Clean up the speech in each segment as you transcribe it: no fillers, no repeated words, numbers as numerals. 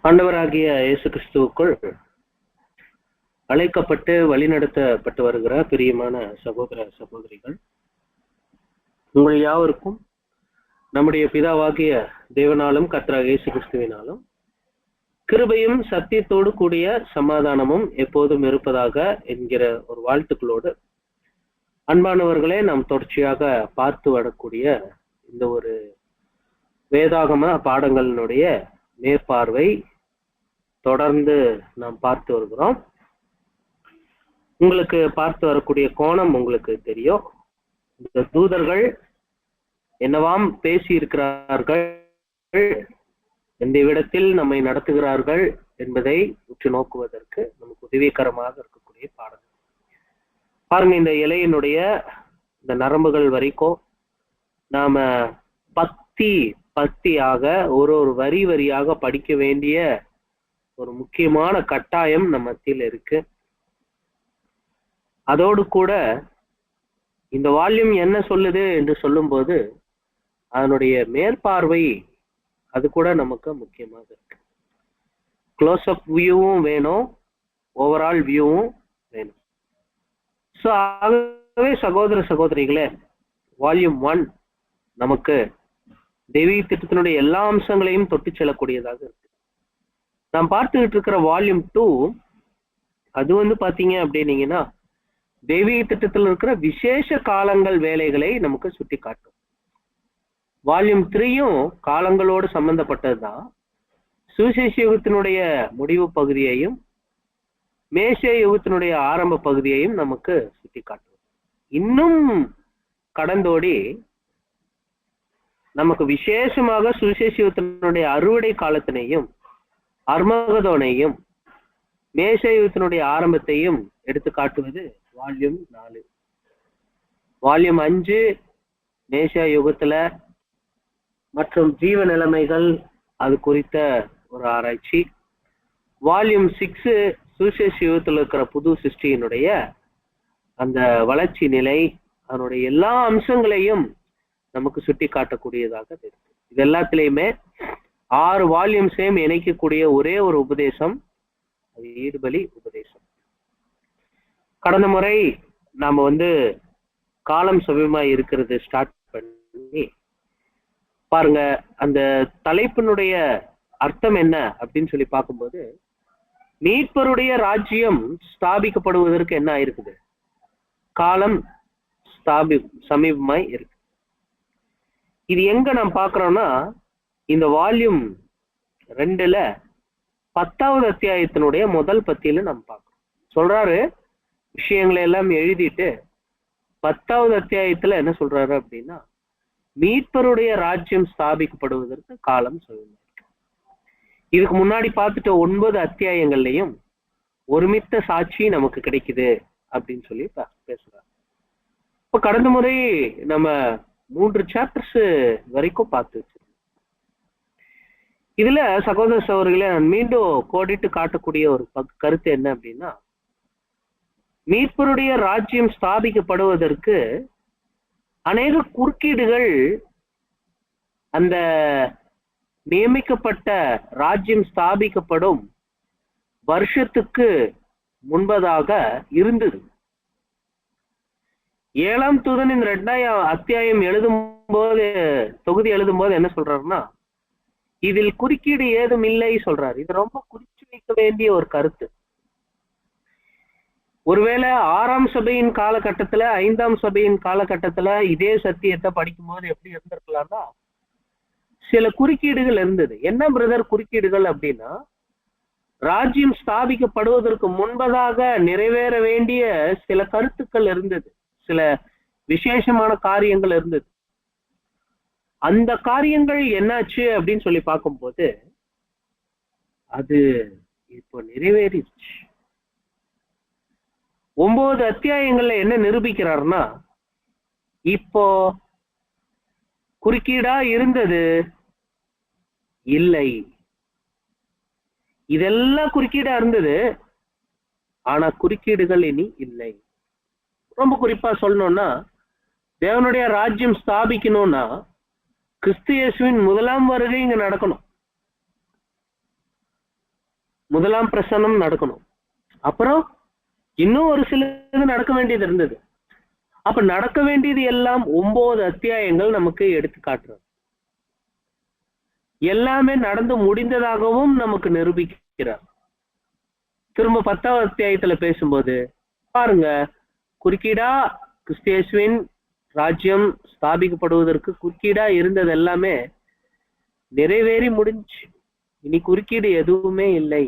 ஆண்டவராகிய இயேசு கிறிஸ்துவுக்குள் அழைக்கப்பட்டு வழிநடத்தப்பட்டு வருகிற பிரியமான சகோதர சகோதரிகள், உங்கள் யாவருக்கும் நம்முடைய பிதாவாகிய தேவனாலும் கர்த்தராகிய இயேசு கிறிஸ்துவினாலும் கிருபையும் சத்தியத்தோடு கூடிய சமாதானமும் எப்போதும் இருப்பதாக என்கிற ஒரு வாழ்த்துக்களோடு, அன்பானவர்களே, நாம் தொடர்ச்சியாக பார்த்து வரக்கூடிய இந்த ஒரு வேதாகம பாடங்களினுடைய மேற்பார்வை தொடர்ந்து நாம் பார்த்து வருகிறோம். உங்களுக்கு பார்த்து வரக்கூடிய கோணம் உங்களுக்கு தெரியும். இந்த தூதர்கள் என்னவாம் பேசி இருக்கிறார்கள், எந்த இடத்தில் நம்மை நடத்துகிறார்கள் என்பதை உற்று நோக்குவதற்கு நமக்கு உதவிகரமாக இருக்கக்கூடிய பாடம். பாருங்க, இந்த இலையினுடைய இந்த நரம்புகள் வரைக்கும் நாம பத்தியாக ஒரு வரி வரியாக படிக்க வேண்டிய ஒரு முக்கியமான கட்டாயம் நம்ம மத்தியில் இருக்கு. அதோடு கூட இந்த வால்யூம் என்ன சொல்லுது என்று சொல்லும்போது அதனுடைய மேற்பார்வை அது கூட நமக்கு முக்கியமாக இருக்கு. க்ளோஸ் அப் வியூவும் வேணும், ஓவரால் வியூவும் வேணும். ஸோ ஆகவே சகோதர சகோதரிகளே, வால்யூம் 1 நமக்கு தெய்வீக திட்டத்தினுடைய எல்லா அம்சங்களையும் தொட்டு செல்லக்கூடியதாக இருக்கு. நாம் பார்த்துக்கிட்டு இருக்கிற வால்யூம் 2 அது பாத்தீங்க அப்படின்னீங்கன்னா தெய்வீக திட்டத்தில் இருக்கிற விசேஷ காலங்கள் வேலைகளை நமக்கு சுட்டி காட்டும். வால்யூம் 3யும் காலங்களோடு சம்பந்தப்பட்டதுதான். சுவிசேஷ யுகத்தினுடைய முடிவு பகுதியையும் மேசே யுகத்தினுடைய ஆரம்ப பகுதியையும் நமக்கு சுட்டி காட்டும். இன்னும் கடந்தோடி நமக்கு விசேஷமாக சுவிசேஷ யுகத்தினுடைய அறுவடை காலத்தினையும் அர்மகதோனையும் மேசே யுகத்தினுடைய ஆரம்பத்தையும் எடுத்து காட்டுவது வால்யூம் 4. வால்யூம் 5 மேசே யுகத்துல மற்றும் ஜீவ நிலைமைகள் அது குறித்த ஒரு ஆராய்ச்சி. வால்யூம் 6 சுவிசேஷ யுகத்தில் இருக்கிற புது சிருஷ்டியினுடைய அந்த வளர்ச்சி நிலை, அதனுடைய எல்லா அம்சங்களையும் நமக்கு சுட்டி காட்டக்கூடியதாக இருக்கு. இது எல்லாத்திலையுமே 6 வால்யூம்ஸையும் இணைக்கக்கூடிய ஒரே ஒரு உபதேசம், அது ஈடுபலி உபதேசம். கடந்த முறை நாம காலம் சமயமா இருக்கிறது ஸ்டார்ட் பண்ணி பாருங்க, அந்த தலைப்பினுடைய அர்த்தம் என்ன அப்படின்னு சொல்லி பார்க்கும்போது, மீட்பருடைய ராஜ்யம் ஸ்தாபிக்கப்படுவதற்கு என்ன ஆயிருக்குது, காலம் சமீபமாய் இருக்கு. இது எங்க நாம் பார்க்கிறோம்னா, இந்த வால்யூம் 2ல 10வது அத்தியாயத்தினுடைய முதல் பத்தியில நாம் பார்க்கிறோம். சொல்றாரு, விஷயங்களை எல்லாம் எழுதிட்டு 10வது அத்தியாயத்துல என்ன சொல்றாரு அப்படின்னா, மீட்பருடைய ராஜ்யம் ஸ்தாபிக்கப்படுவதற்கு காலம் சொல்லுங்க. இதுக்கு முன்னாடி பார்த்துட்ட 9 அத்தியாயங்கள்லையும் ஒருமித்த சாட்சி நமக்கு கிடைக்குது அப்படின்னு சொல்லி பேசுறாரு. இப்ப கடந்த முறை நம்ம 3 சாப்டர்ஸ் வரைக்கும் பார்த்து வச்சிருக்கோம். இதுல சகோதர சகோதரிகளை நான் மீண்டும் கோடிட்டு காட்டக்கூடிய ஒரு கருத்து என்ன அப்படின்னா, மீட்பருடைய ராஜ்யம் ஸ்தாபிக்கப்படுவதற்கு அநேக குறுக்கீடுகள் அந்த நியமிக்கப்பட்ட ராஜ்யம் ஸ்தாபிக்கப்படும் வருஷத்துக்கு முன்பதாக இருந்தது. 7ஆம் தூதனின் 2ஆம் அத்தியாயம் தொகுதி எழுதும் போது என்ன சொல்றாருன்னா, இதில் குறுக்கீடு ஏதும் இல்லை சொல்றாரு. இது ரொம்ப குறிச்சு வைக்க வேண்டிய ஒரு கருத்து. ஒருவேளை 6ஆம் சபையின் காலகட்டத்துல 5ஆம் சபையின் காலகட்டத்துல இதே சத்தியத்தை படிக்கும் போது எப்படி இருந்திருக்கலாம்னா, சில குறுக்கீடுகள் இருந்தது. என்ன பிரதர் குறுக்கீடுகள் அப்படின்னா, ராஜ்யம் ஸ்தாபிக்கப்படுவதற்கு முன்பதாக நிறைவேற வேண்டிய சில கருத்துக்கள் இருந்தது, சில விசேஷமான காரியங்கள் இருந்தது. அந்த காரியங்கள் என்னாச்சு அப்படின்னு சொல்லி பார்க்கும்போது அது இப்போ நிறைவேறிடுச்சு. 9 அத்தியாயங்கள்ல என்ன நிரூபிக்கிறார்னா, இப்போ குறுக்கீடா இருந்தது இல்லை, இதெல்லாம் குறுக்கீடா இருந்தது, ஆனா குறுக்கீடுகள் இனி இல்லை. ரொம்ப குறிப்பா சொல்லணும்னா, தேவனுடைய ராஜ்யம் ஸ்தாபிக்கணும்னா கிறிஸ்து இயேசுவின் முதலாம் வருகை இங்க நடக்கணும். முதலாம் பிரசன்னம் நடக்கணும். அப்புறம் இன்னும் ஒரு சில இது நடக்க வேண்டியது இருந்தது. அப்ப நடக்க வேண்டியது எல்லாம் 9 அத்தியாயங்கள் நமக்கு எடுத்து காட்டுறது. எல்லாமே நடந்து முடிந்ததாகவும் நமக்கு நிரூபிக்கிறார். திரும்ப 10வது அத்தியாயத்துல பேசும்போது பாருங்க, குறுக்கீடா கிறிஸ்தியேசுவின் ராஜ்யம் ஸ்தாபிக்கப்படுவதற்கு குறுக்கீடா இருந்தது எல்லாமே நிறைவேறி முடிஞ்சு. இனி குறுக்கீடு எதுவுமே இல்லை.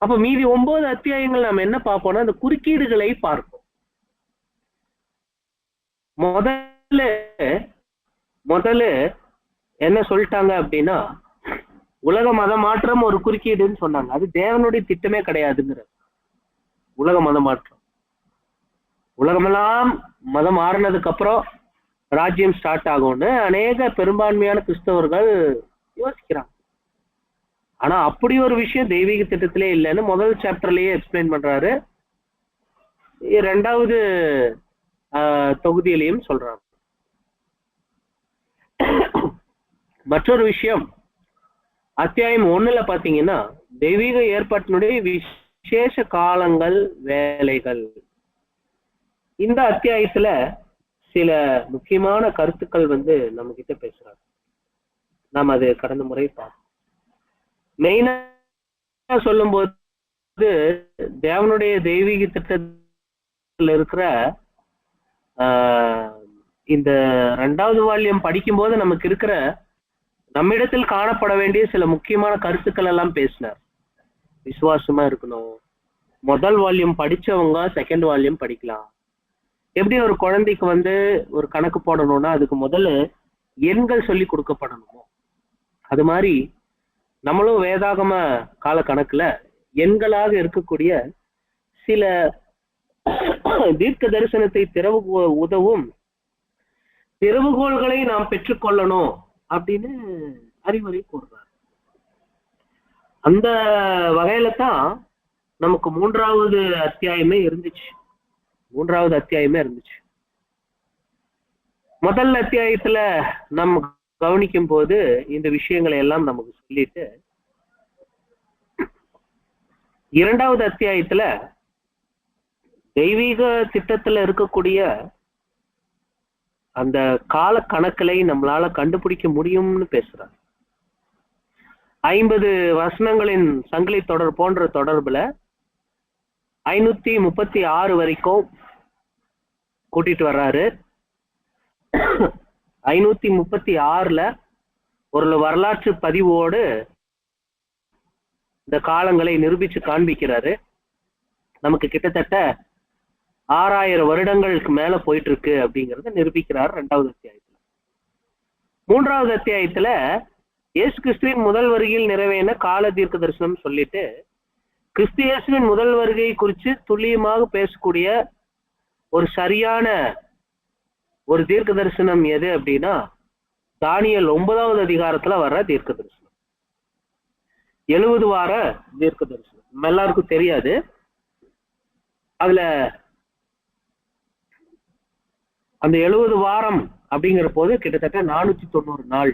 அப்ப மீதி 9 அத்தியாயங்கள் நம்ம என்ன பார்ப்போம்னா அந்த குறுக்கீடுகளை பார்ப்போம். முதல்ல என்ன சொல்லிட்டாங்க அப்படின்னா, உலக மத மாற்றம் ஒரு குறுக்கீடுன்னு சொன்னாங்க. அது தேவனுடைய திட்டமே கிடையாதுங்கிற உலக மத மாற்றம். உலகமெல்லாம் மதம் மாறினதுக்கு அப்புறம் ராஜ்யம் ஸ்டார்ட் ஆகும்னு அநேக பெரும்பான்மையான கிறிஸ்தவர்கள் யோசிக்கிறாங்க. ஆனா அப்படி ஒரு விஷயம் தெய்வீக திட்டத்திலே இல்லைன்னு முதல் சாப்டர்லயே எக்ஸ்பிளைன் பண்றாரு. 2வது தொகுதியிலையும் சொல்றாங்க. மற்றொரு விஷயம், அத்தியாயம் 1ல பாத்தீங்கன்னா தெய்வீக ஏற்பாட்டினுடைய விசேஷ காலங்கள், வேலைகள். இந்த அத்தியாயத்துல சில முக்கியமான கருத்துக்கள் நம்ம கிட்ட பேசுறாங்க. நாம் அது கடந்த முறை பார்த்தோம். மெயினா சொல்லும் போது தேவனுடைய தெய்வீக திட்டத்தில் இருக்கிற இந்த 2வது வால்யம் படிக்கும் போது நமக்கு இருக்கிற நம்மிடத்தில் காணப்பட வேண்டிய சில முக்கியமான கருத்துக்கள் எல்லாம் பேசினார். விசுவாசமா இருக்கணும். முதல் வால்யம் படிச்சவங்க 2nd வால்யம் படிக்கலாம். எப்படி ஒரு குழந்தைக்கு ஒரு கணக்கு போடணும்னா அதுக்கு முதல்ல எண்கள் சொல்லி கொடுக்கப்படணுமோ, அது மாதிரி நம்மளும் வேதாகம கால கணக்குல எண்களாக இருக்கக்கூடிய சில தீர்க்க தரிசனத்தை உதவும் திறவுகோள்களை நாம் பெற்றுக்கொள்ளணும் அப்படின்னு அறிவுரை கூறுறார். அந்த வகையில தான் நமக்கு 3வது அத்தியாயமே இருந்துச்சு. முதல் அத்தியாயத்துல நம்ம கவனிக்கும் போது இந்த விஷயங்களை எல்லாம் நமக்கு சொல்லிட்டு 2வது அத்தியாயத்துல தெய்வீக திட்டத்துல இருக்கக்கூடிய அந்த கால கணக்குகளை நம்மளால கண்டுபிடிக்க முடியும்னு பேசுறார். 50 வசனங்களின் சங்கிலி தொடர் போன்ற தொடர்புல 536 வரைக்கும் கூட்டிட்டு வர்றாரு. 536ல ஒரு வரலாற்று பதிவோடு இந்த காலங்களை நிரூபிச்சு காண்பிக்கிறாரு. நமக்கு கிட்டத்தட்ட 6000 வருடங்களுக்கு மேல போயிட்டு இருக்கு அப்படிங்கறத நிரூபிக்கிறார் 2வது அத்தியாயத்துல. 3வது அத்தியாயத்துல இயேசு கிறிஸ்துவின் முதல் வருகையில் நிறைவேறின கால தீர்க்க தரிசனம் சொல்லிட்டு கிறிஸ்து இயேசுவின் முதல் வருகை குறித்து துல்லியமாக பேசக்கூடிய ஒரு சரியான ஒரு தீர்க்க தரிசனம் எது அப்படின்னா தானியேல் 9வது அதிகாரத்துல வர்ற தீர்க்க தரிசனம், 70 வார தீர்க்க தரிசனம். நம்ம எல்லாருக்கும் தெரியாது. அதுல அந்த 70 வாரம் அப்படிங்கிற போது கிட்டத்தட்ட 490 நாள்.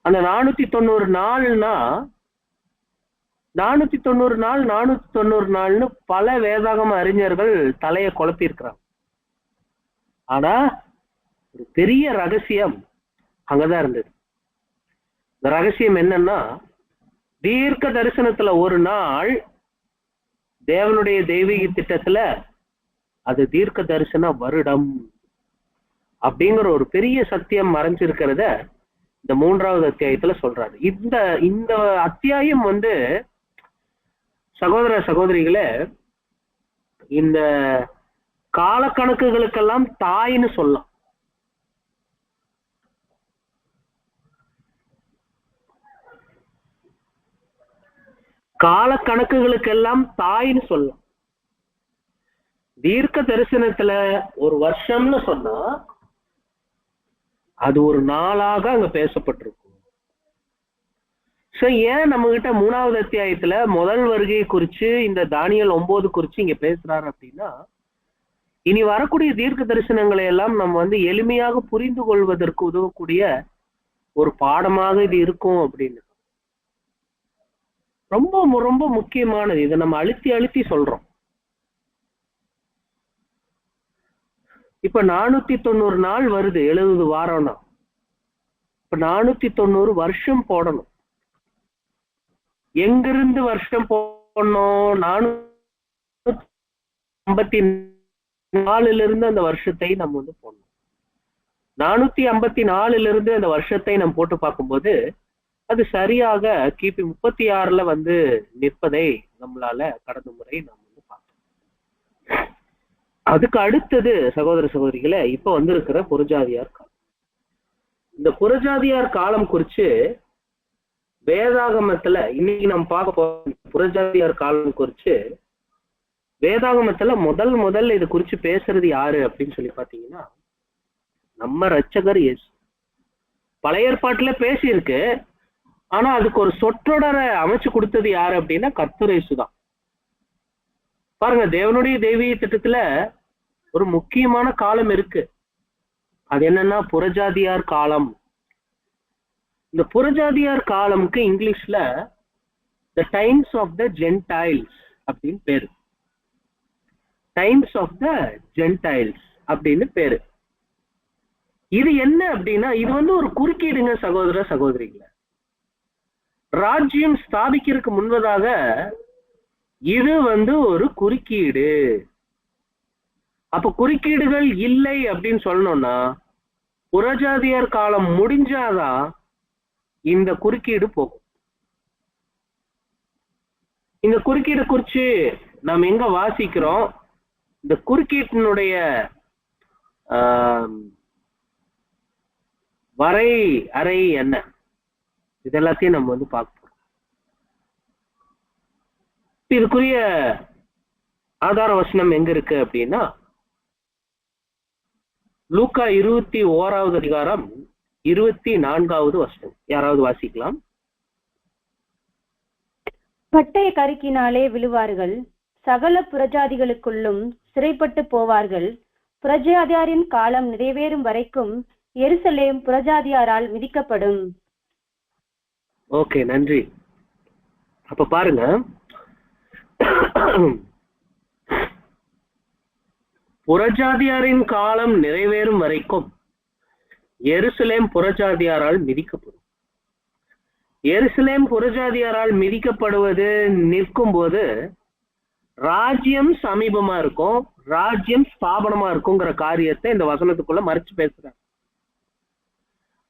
அந்த 490 நாள்னா 490 நாள்னு பல வேதாகம அறிஞர்கள் தலையை குழப்பி இருக்கிறாங்க. ஆனா ஒரு பெரிய ரகசியம் அங்கதான் இருந்தது. இந்த ரகசியம் என்னன்னா, தீர்க்க தரிசனத்துல ஒரு நாள் தேவனுடைய தெய்வீக திட்டத்துல அது தீர்க்க தரிசன வருடம் அப்படிங்கிற ஒரு பெரிய சத்தியம் மறைஞ்சிருக்கிறத இந்த 3வது அத்தியாயத்துல சொல்றாரு. இந்த அத்தியாயம் சகோதர சகோதரிகளே, இந்த காலக்கணக்குகளுக்கெல்லாம் தாய்ன்னு சொல்லலாம். காலக்கணக்குகளுக்கெல்லாம் தாய்ன்னு சொல்லலாம். தீர்க்க தரிசனத்துல ஒரு வருஷம்னு சொன்னா அது ஒரு நாளாக அங்க பேசப்பட்டிருக்கும். சோ ஏன் நம்ம கிட்ட 3வது அத்தியாயத்துல முதல் வருகை குறிச்சு இந்த தானியேல் 9 குறிச்சு இங்க பேசுறாரு அப்படின்னா, இனி வரக்கூடிய தீர்க்க தரிசனங்களை எல்லாம் நம்ம எளிமையாக புரிந்து கொள்வதற்கு உதவக்கூடிய ஒரு பாடமாக இது இருக்கும் அப்படின்னு. ரொம்ப ரொம்ப முக்கியமானது. இதை நம்ம அழுத்தி அழுத்தி சொல்றோம். இப்ப 490 நாள் வருது, 70 வாரம்னா. இப்ப 490 வருஷம் போடணும். எங்கிருந்து வருஷம் போடணும்? 454 இருந்து அந்த வருஷத்தை நம்ம வந்து போடணும். 454 இருந்து அந்த வருஷத்தை நம்ம போட்டு பார்க்கும்போது அது சரியாக கிபி 36 வந்து நிற்பதை நம்மளால கடந்த முறை நம்ம வந்து பார்த்தோம். அதுக்கு அடுத்தது சகோதர சகோதரிகளை இப்ப வந்திருக்கிற புறஜாதியார் காலம். இந்த புறஜாதியார் காலம் குறிச்சு வேதாகமத்துல இன்னைக்கு நம்ம பார்க்க போறோம். புறஜாதியார் காலம் குறிச்சு வேதாகமத்துல முதல் இது குறிச்சு பேசுறது யாரு அப்படின்னு சொல்லி பாத்தீங்கன்னா நம்ம ரட்சகர் இயேசு. பழைய ஏற்பாட்டுல பேசியிருக்கு, ஆனா அதுக்கு ஒரு சொற்றொடரை அமைச்சு கொடுத்தது யாரு அப்படின்னா கர்த்தர் இயேசு தான். பாருங்க, தேவனுடைய தெய்வீக திட்டத்துல ஒரு முக்கியமான காலம் இருக்கு. அது என்னன்னா புறஜாதியார் காலம். இந்த புறஜாதியார் காலம்க்கு இங்கிலீஷ்ல the times of the gentiles அப்படின்னு பேரு. டைம்ஸ் ஆஃப் த ஜென்டைல்ஸ் அப்படின்னு பேரு. இது என்ன அப்படின்னா இது வந்து ஒரு குறுக்கீடுங்க சகோதர சகோதரிகளை. ராஜ்யம் ஸ்தாபிக்கிறதுக்கு முன்பதாக இது வந்து ஒரு குறுக்கீடு. அப்ப குறுக்கீடுகள் இல்லை அப்படின்னு சொல்லணும்னா புறஜாதியார் காலம் முடிஞ்சாதான் இந்த குறுக்கீடு போகும். இந்த குறுக்கீடு குறிச்சு நாம் எங்க வாசிக்கிறோம்? இந்த குறுக்கீட்டினுடைய வரை அறை என்ன, இதெல்லாத்தையும் நம்ம வந்து பார்ப்போம். இதுக்குரிய ஆதார வசனம் எங்க இருக்கு அப்படின்னா லூக்கா 21வது அதிகாரம் 24வது வசனம். யாராவது வாசிக்கலாம்? பட்டய கருக்கினாலே விழுவார்கள், சகல புறஜாதிகளுக்குள்ளும் சிறைப்பட்டு போவார்கள். புறஜாதியாரின் காலம் நிறைவேறும் வரைக்கும் எருசலேம் புறஜாதியாரால் மிதிக்கப்படும். ஓகே, நன்றி. அப்ப பாருங்க, புறஜாதியாரின் காலம் நிறைவேறும் வரைக்கும் எருசலேம் புறஜாதியாரால் மிதிக்கப்படும். எருசலேம் புறஜாதியாரால் மிதிக்கப்படுவது நிற்கும் போது ராஜ்யம் சமீபமா இருக்கும், ராஜ்யம் ஸ்தாபனமா இருக்குங்கிற காரியத்தை இந்த வசனத்துக்குள்ள மறைச்சு பேசுறாங்க.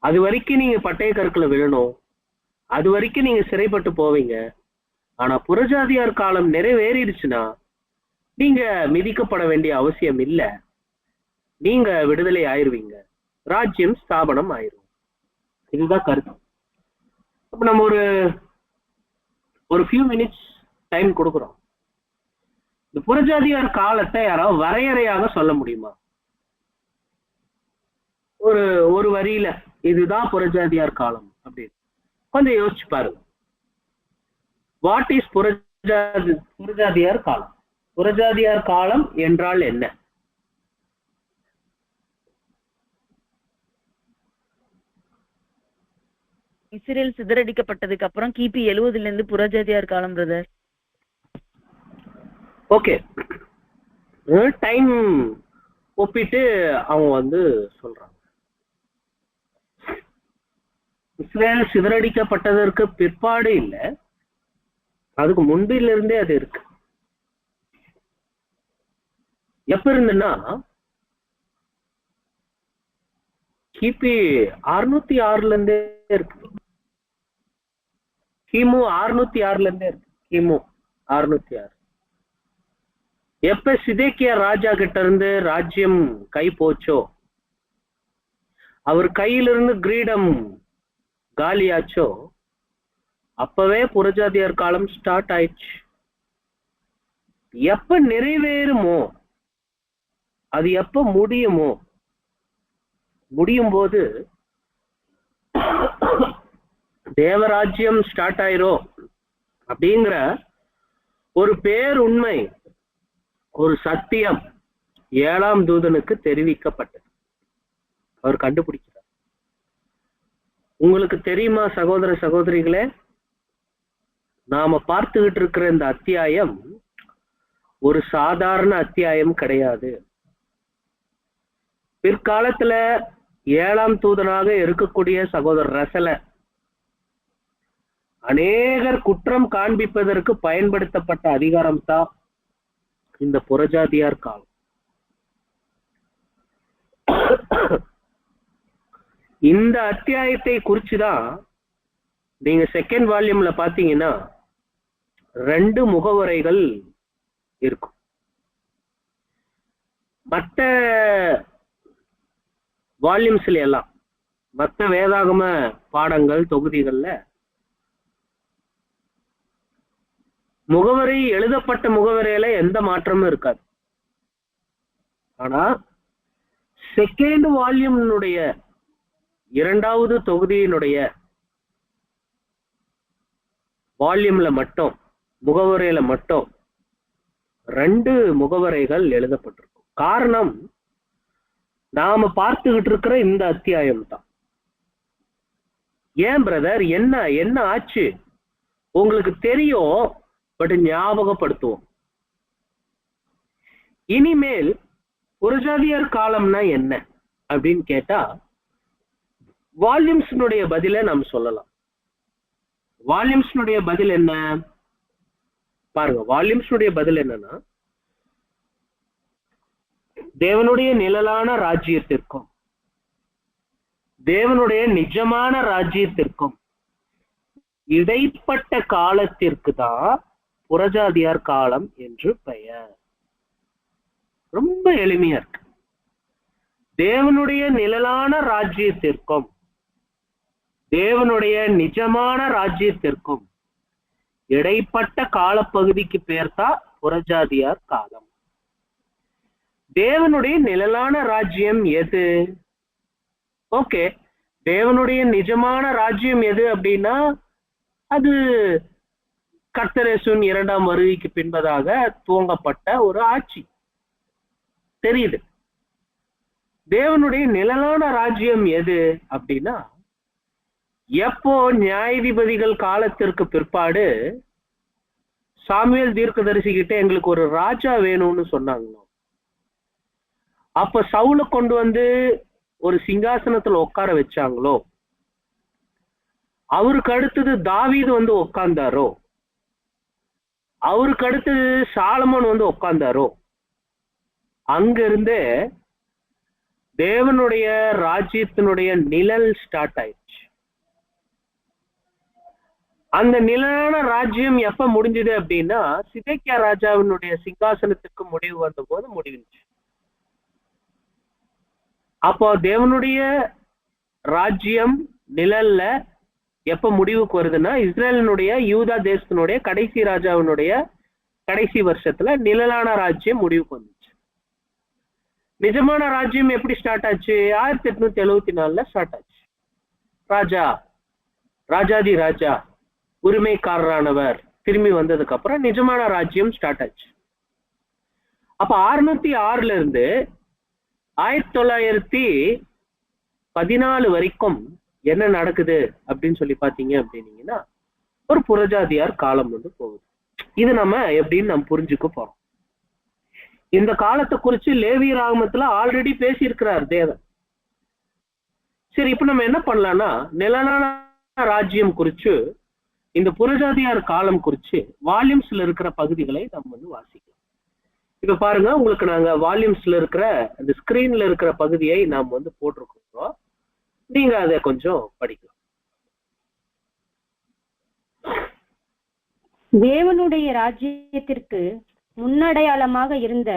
அது வரைக்கும் நீங்க பட்டய கற்களை விழணும், அது வரைக்கும் நீங்க சிறைப்பட்டு போவீங்க. ஆனா புறஜாதியார் காலம் நிறைவேறிடுச்சுன்னா நீங்க மிதிக்கப்பட வேண்டிய அவசியம் இல்லை, நீங்க விடுதலை ஆயிருவீங்க, ராஜ்யம் ஸ்தாபனம் ஆயிரும். இதுதான் கருத்து. அப்ப நம்ம ஒரு ஃபியூ மினிட்ஸ் டைம் கொடுக்குறோம். இந்த புறஜாதியார் காலத்தை யாராவது வரையறையாக சொல்ல முடியுமா? ஒரு வரியில இதுதான் புறஜாதியார் காலம் அப்படின்னு கொஞ்சம் யோசிச்சு பாருங்க. வாட் இஸ் புறஜாதியார் காலம்? புறஜாதியார் காலம் என்றால் என்ன? இஸ்ரேல் சிதறடிக்கப்பட்டதுக்கு அப்புறம் கிபி 70 இருந்து புறஜாதியார் காலம் பிரதர். ஓகே, டைம் ஒப்பிட்டு அவங்க வந்து சொல்றாங்க. இஸ்ரேல் சிதறடிக்கப்பட்டதற்கு பிற்பாடு இல்லை, அதுக்கு முன்பிலிருந்தே அது இருக்கு. எப்ப இருந்துன்னா கிபி 606 இருந்தே இருக்கு. கிமு 606 இருந்தே இருக்கு. கிமு 606 எப்ப சிதேக்கியா ராஜா கிட்ட இருந்து ராஜ்யம் கை போச்சோ, அவர் கையிலிருந்து கிரீடம் காலியாச்சோ, அப்பவே புறஜாதியார் காலம் ஸ்டார்ட் ஆயிடுச்சு. எப்ப நிறைவேறுமோ, அது எப்ப முடியுமோ, முடியும் போது தேவராஜ்யம் ஸ்டார்ட் ஆயிரும் அப்படிங்கிற ஒரு பேருண்மை, ஒரு சத்தியம் 7ஆம் தூதனுக்கு தெரிவிக்கப்பட்டது. அவர் கண்டுபிடிக்கிறார். உங்களுக்கு தெரியுமா சகோதர சகோதரிகளே, நாம பார்த்துக்கிட்டு இருக்கிற இந்த அத்தியாயம் ஒரு சாதாரண அத்தியாயம் கிடையாது. பிற்காலத்துல 7ஆம் தூதனாக இருக்கக்கூடிய சகோதரர் ரசல அநேகர் குற்றம் காண்பிப்பதற்கு பயன்படுத்தப்பட்ட அதிகாரம் தான் இந்த புறஜாதியார் காலம். இந்த அத்தியாயத்தை குறிச்சுதான் நீங்க செகண்ட் வால்யூம்ல பாத்தீங்கன்னா 2 முகவரைகள் இருக்கும். மற்ற வால்யூம்ஸ்ல எல்லாம், மற்ற வேதாகம பாடங்கள் தொகுதிகள்ல முகவரி, எழுதப்பட்ட முகவரையில எந்த மாற்றமும் இருக்காது. ஆனா செகண்ட் வால்யூமினுடைய 2வது தொகுதியினுடைய வால்யூம்ல மட்டும், முகவரையில மட்டும் 2 முகவரைகள் எழுதப்பட்டிருக்கும். காரணம், நாம பார்த்துக்கிட்டு இருக்கிற இந்த அத்தியாயம் தான். ஏன் பிரதர், என்ன ஆச்சு உங்களுக்கு தெரியும், பட் ஞாபகப்படுத்துவோம். இனிமேல் புறஜாதியார் காலம்னா என்ன அப்படின்னு கேட்டா வால்யூம்ஸ்னுடைய பதில நாம் சொல்லலாம். வால்யூம்ஸ்னுடைய பதில் என்ன பாருங்க. வால்யூம்ஸ்னுடைய பதில் என்னன்னா, தேவனுடைய நிழலான ராஜ்யத்திற்கும் தேவனுடைய நிஜமான ராஜ்யத்திற்கும் இடைப்பட்ட காலத்திற்கு தான் புறஜாதியார் காலம் என்று பெயர். ரொம்ப எளிமையா இருக்கு. தேவனுடைய நிழலான ராஜ்யத்திற்கும் தேவனுடைய நிஜமான ராஜ்யத்திற்கும் இடைப்பட்ட காலப்பகுதிக்கு பேர் தான் புறஜாதியார் காலம். தேவனுடைய நிழலான ராஜ்யம் எது? ஓகே, தேவனுடைய நிஜமான ராஜ்யம் எது அப்படின்னா அது கர்த்தர் இயேசுவின் 2ஆம் வருகைக்கு பின்பதாக துவங்கப்பட்ட ஒரு ஆட்சி தெரியுது. தேவனுடைய நிழலான ராஜ்யம் எது அப்படின்னா, எப்போ நியாயாதிபதிகள் காலத்திற்கு பிற்பாடு சாமுவேல் தீர்க்கதரிசி கிட்ட எங்களுக்கு ஒரு ராஜா வேணும்னு சொன்னாங்களோ, அப்ப சவுலை கொண்டு வந்து ஒரு சிங்காசனத்துல உட்கார வச்சாங்களோ, அவருக்கு அடுத்தது தாவீது வந்து உட்கார்ந்தாரோ, அவருக்கு அடுத்தது சாலமோன் வந்து உட்கார்ந்தாரோ, அங்கிருந்தே தேவனுடைய ராஜ்யத்தினுடைய நிழல் ஸ்டார்ட் ஆயிடுச்சு. அந்த நிழலான ராஜ்யம் எப்ப முடிஞ்சது அப்படின்னா, சிதேக்கியா ராஜாவினுடைய சிங்காசனத்துக்கு முடிவு வந்த போது முடிவுச்சு. அப்போ தேவனுடைய ராஜ்யம் நிழல்ல எப்ப முடிவுக்கு வருதுன்னா, இஸ்ரேலினுடைய யூதா தேசத்தினுடைய கடைசி ராஜாவினுடைய கடைசி வருஷத்துல நிழலான ராஜ்யம் முடிவுக்கு வந்துச்சு. நிஜமான ராஜ்யம் எப்படி ஸ்டார்ட் ஆச்சு? 1874 ஸ்டார்ட் ஆச்சு. ராஜாதி ராஜா உரிமைக்காரரானவர் திரும்பி வந்ததுக்கு அப்புறம் நிஜமான ராஜ்யம் ஸ்டார்ட் ஆச்சு. அப்ப 606 இருந்து 1914 வரைக்கும் என்ன நடக்குது அப்படின்னு சொல்லி பாத்தீங்க அப்படின்னீங்கன்னா, ஒரு புறஜாதியார் காலம் வந்து போகுது. இது நம்ம எப்படின்னு நம்ம புரிஞ்சுக்க போறோம். இந்த காலத்தை குறிச்சு லேவியர் ஆகமத்துல ஆல்ரெடி பேசியிருக்கிறார் தேவன். சரி, இப்ப நம்ம என்ன பண்ணலாம்னா, நிழலான ராஜ்யம் குறிச்சு, இந்த புறஜாதியார் காலம் குறிச்சு வால்யூம்ஸ்ல இருக்கிற பகுதிகளை நம்ம வந்து வாசிக்கலாம். இப்ப பாருங்க, உங்களுக்கு நாங்க வால்யூம்ஸ்ல இருக்கிற அந்த ஸ்கிரீன்ல இருக்கிற பகுதியை நாம் வந்து போட்டிருக்கோம். நீங்க அதை கொஞ்சம் படிக்கலாம். தேவனுடைய ராஜ்யத்திற்கு முன்னடையாளமாக இருந்த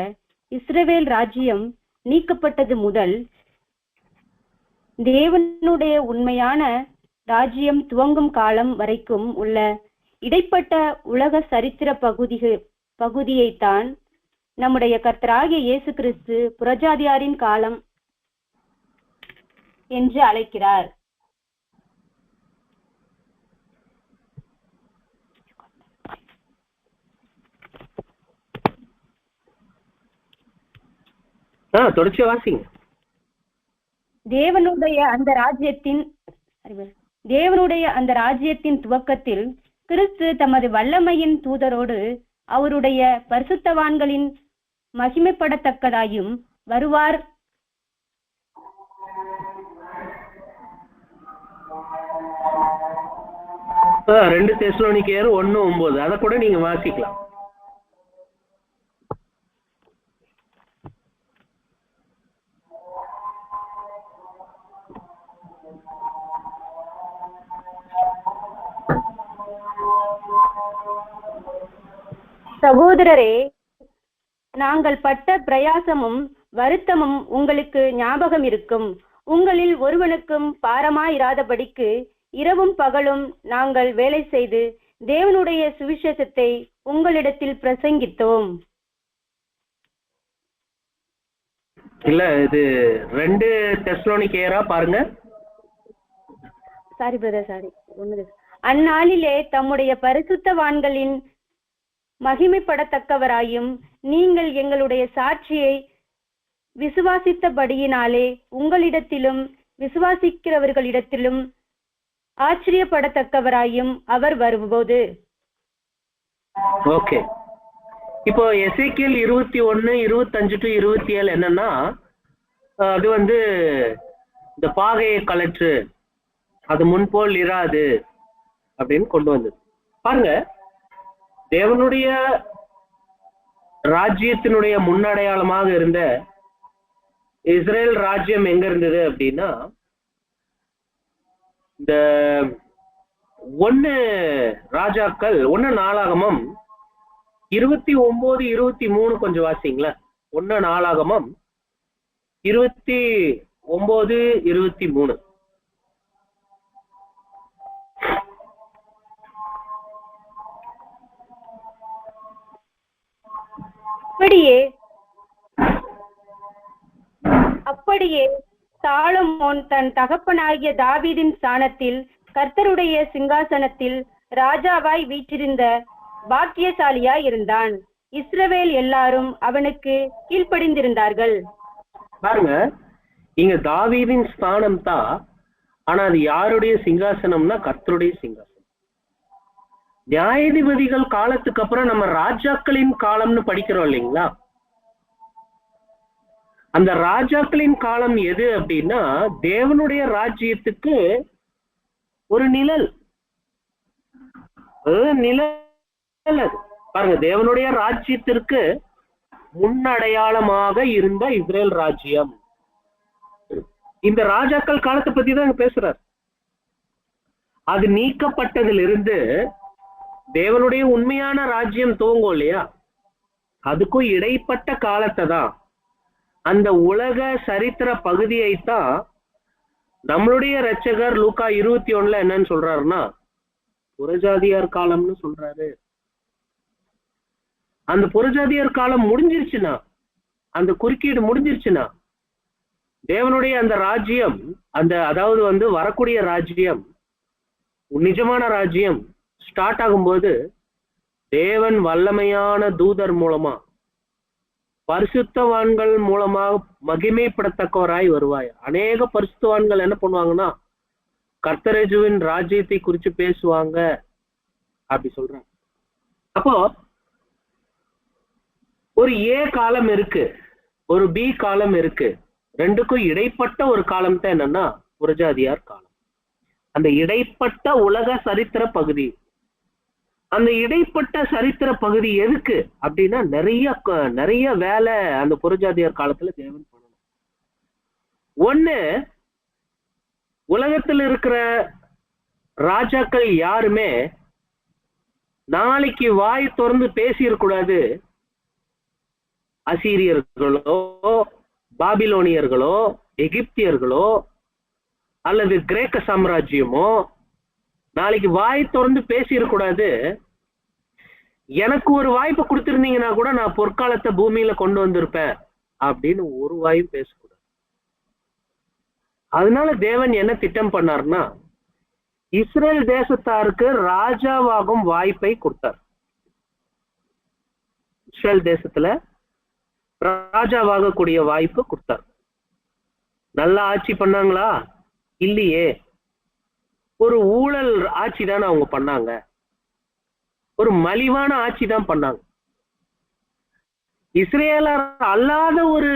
இஸ்ரவேல் ராஜ்யம் நீக்கப்பட்டது முதல் தேவனுடைய உண்மையான ராஜ்யம் துவங்கும் காலம் வரைக்கும் உள்ள இடைப்பட்ட உலக சரித்திர பகுதியைத்தான் நம்முடைய கர்த்தராகிய இயேசு கிறிஸ்து புறஜாதியாரின் காலம் என்று அழைக்கிறார். தொடர்ச்சி வாசிங்க. தேவனுடைய அந்த ராஜ்யத்தின் துவக்கத்தில் கிறிஸ்து தமது வல்லமையின் தூதரோடு அவருடைய பரிசுத்தவான்களின் மகிமைப்படத்தக்கதாயும் வருவார். ரெண்டு தெசலோனிக்கேயர் 1:9 அதை கூட நீங்க வாசிக்கலாம். சகோதரரே, நாங்கள் பட்ட பிரயாசமும் வருத்தமும் உங்களுக்கு ஞாபகம் இருக்கும். உங்களில் ஒருவனுக்கும் பாரமாயிராதபடிக்கு இரவும் பகலும் நாங்கள் வேலை செய்து தேவனுடைய சுவிசேஷத்தை உங்களிடத்தில் பிரசங்கித்தோம். இல்ல, இது 2 தெசலோனிக்கேயரா பாருங்க. Sorry brother, sorry. அந்நாளிலே தம்முடைய பரிசுத்தவான்களின் மகிமைப்படத்தக்கவராயும் நீங்கள் எங்களுடைய சாட்சியை விசுவாசித்தபடியினாலே உங்களிடத்திலும் விசுவாசிக்கிறவர்களிடத்திலும் ஆச்சரியப்படத்தக்கவராயும் அவர் வரும்போது. ஓகே, இப்போ எசேக்கியேல் 21:25-27 என்னன்னா, அது வந்து இந்த பாகையை கலற்று, அது முன்போல் இராது அப்படின்னு கொண்டு வந்தது. பாருங்க, தேவனுடைய ராஜ்யத்தினுடைய முன்னடையாளமாக இருந்த இஸ்ரேல் ராஜ்யம் எங்க இருந்தது அப்படின்னா, இந்த 1 ராஜாக்கள் 1 நாளாகமம் 29-23 கொஞ்சம் வாசிங்களா. 1 நாளாகமம் 29-23. அப்படியே சாலமோன் தன் தகப்பனாகிய தாவீதின் ஸ்தானத்தில் கர்த்தருடைய சிங்காசனத்தில் ராஜாவாய் வீற்றிருந்த பாக்கியசாலியாய் இருந்தான். இஸ்ரவேல் எல்லாரும் அவனுக்கு கீழ்ப்படிந்திருந்தார்கள். பாருங்க, இங்க தாவீதின் ஸ்தானம் தான், ஆனா அது யாருடைய சிங்காசனம்னா கர்த்தருடைய சிங்காசனம். நியாயாதிபதிகள் காலத்துக்கு அப்புறம் நம்ம ராஜாக்களின் காலம்னு படிக்கிறோம் இல்லைங்களா. அந்த ராஜாக்களின் காலம் எது அப்படின்னா, தேவனுடைய ராஜ்யத்துக்கு ஒரு நிழல். நிழல் அது. பாருங்க, தேவனுடைய ராஜ்யத்திற்கு முன்னடையாளமாக இருந்த இஸ்ரேல் ராஜ்யம். இந்த ராஜாக்கள் காலத்தை பத்தி தான் பேசுறார். அது நீக்கப்பட்டதிலிருந்து தேவனுடைய உண்மையான ராஜ்யம் துவங்கும் இல்லையா, அதுக்கும் இடைப்பட்ட காலத்தை தான், அந்த உலக சரித்திர பகுதியைத்தான் நம்மளுடைய இரட்சகர் லூக்கா 21 என்னன்னு சொல்றாருன்னா, புறஜாதியார் காலம்னு சொல்றாரு. அந்த புறஜாதியார் காலம் முடிஞ்சிருச்சுன்னா, அந்த குறுக்கீடு முடிஞ்சிருச்சுன்னா, தேவனுடைய அந்த ராஜ்யம், அந்த அதாவது வந்து வரக்கூடிய ராஜ்யம், நிஜமான ராஜ்யம் ஸ்டார்ட் ஆகும்போது தேவன் வல்லமையான தூதர் மூலமா, பரிசுத்தவான்கள் மூலமாக மகிமைப்படத்தக்கவராய் வருவாய். அநேக பரிசுத்தவான்கள் என்ன பண்ணுவாங்கன்னா, கர்த்தரேஜுவின் ராஜ்யத்தை குறித்து பேசுவாங்க அப்படி சொல்றாங்க. அப்போ ஒரு ஏ காலம் இருக்கு, ஒரு பி காலம் இருக்கு. ரெண்டுக்கும் இடைப்பட்ட ஒரு காலம் தான் என்னன்னா புறஜாதியார் காலம். அந்த இடைப்பட்ட உலக சரித்திர பகுதி, அந்த இடைப்பட்ட சரித்திர பகுதி எதுக்கு அப்படின்னா, நிறைய வேலை அந்த புறஜாதியார் காலத்துல தேவன் பண்ணணும். ஒண்ணு, உலகத்தில் இருக்கிற ராஜாக்கள் யாருமே நாளைக்கு வாய் திறந்து பேசியிருக்கூடாது. அசீரியர்களோ, பாபிலோனியர்களோ, எகிப்தியர்களோ அல்லது கிரேக்க சாம்ராஜ்யமோ நாளைக்கு வாய் திறந்து பேசியிருக்கூடாது. எனக்கு ஒரு வாய்ப்பு கொடுத்திருந்தீங்கன்னா கூட நான் பொற்காலத்தை பூமியில கொண்டு வந்திருப்பேன் அப்படின்னு ஒரு வாயும் பேசக்கூடாது. அதனால தேவன் என்ன திட்டம் பண்ணார்னா, இஸ்ரேல் தேசத்தாருக்கு ராஜாவாகும் வாய்ப்பை கொடுத்தார். இஸ்ரேல் தேசத்துல ராஜாவாகக்கூடிய வாய்ப்பு கொடுத்தார். நல்லா ஆட்சி பண்ணாங்களா? இல்லையே, ஒரு ஊழல் ஆட்சி தானே அவங்க பண்ணாங்க. ஒரு மலிவான ஆட்சி தான் பண்ணாங்க. இஸ்ரேலர் அல்லாத ஒரு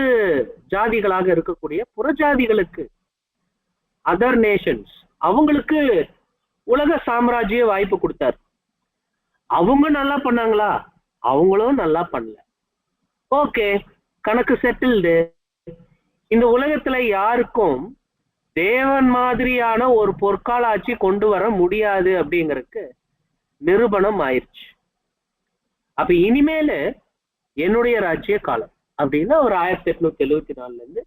ஜாதிகளாக இருக்கக்கூடிய புறஜாதிகளுக்கு, அதர் நேஷன்ஸ், அவங்களுக்கு உலக சாம்ராஜ்ய வாய்ப்பு கொடுத்தாரு. அவங்க நல்லா பண்ணாங்களா? அவங்களும் நல்லா பண்ணல. ஓகே, கணக்கு செட்டில்டு. இந்த உலகத்துல யாருக்கும் தேவன் மாதிரியான ஒரு பொற்கால ஆட்சி கொண்டு வர முடியாது அப்படிங்கறதுக்கு நிரூபணம் ஆயிடுச்சு. அப்ப இனிமேலு என்னுடைய ராஜ்ய காலம் அப்படின்னா ஒரு 1874 இருந்து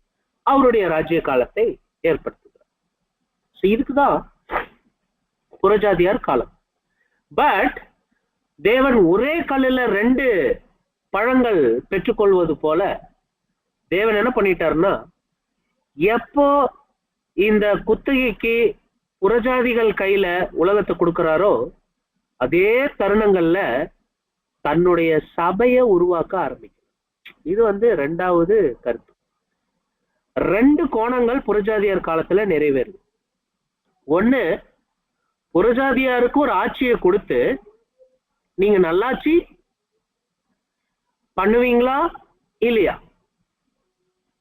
அவருடைய ராஜ்ய காலத்தை ஏற்படுத்துகிறார். இதுக்குதான் புறஜாதியார் காலம். பட் தேவன் ஒரே கல்லுல 2 பழங்கள் பெற்றுக்கொள்வது போல தேவன் என்ன பண்ணிட்டாருன்னா, எப்போ இந்த குத்தகைக்கு புறஜாதிகள் கையில உலகத்தை கொடுக்கிறாரோ அதே தருணங்கள்ல தன்னுடைய சபையை உருவாக்க ஆரம்பிக்கும். இது 2வது கருத்து. 2 கோணங்கள் புறஜாதியார் காலத்துல நிறைவேறுது. ஒண்ணு, புறஜாதியாருக்கு ஒரு ஆட்சியை கொடுத்து நீங்க நல்லாட்சி பண்ணுவீங்களா இல்லையா,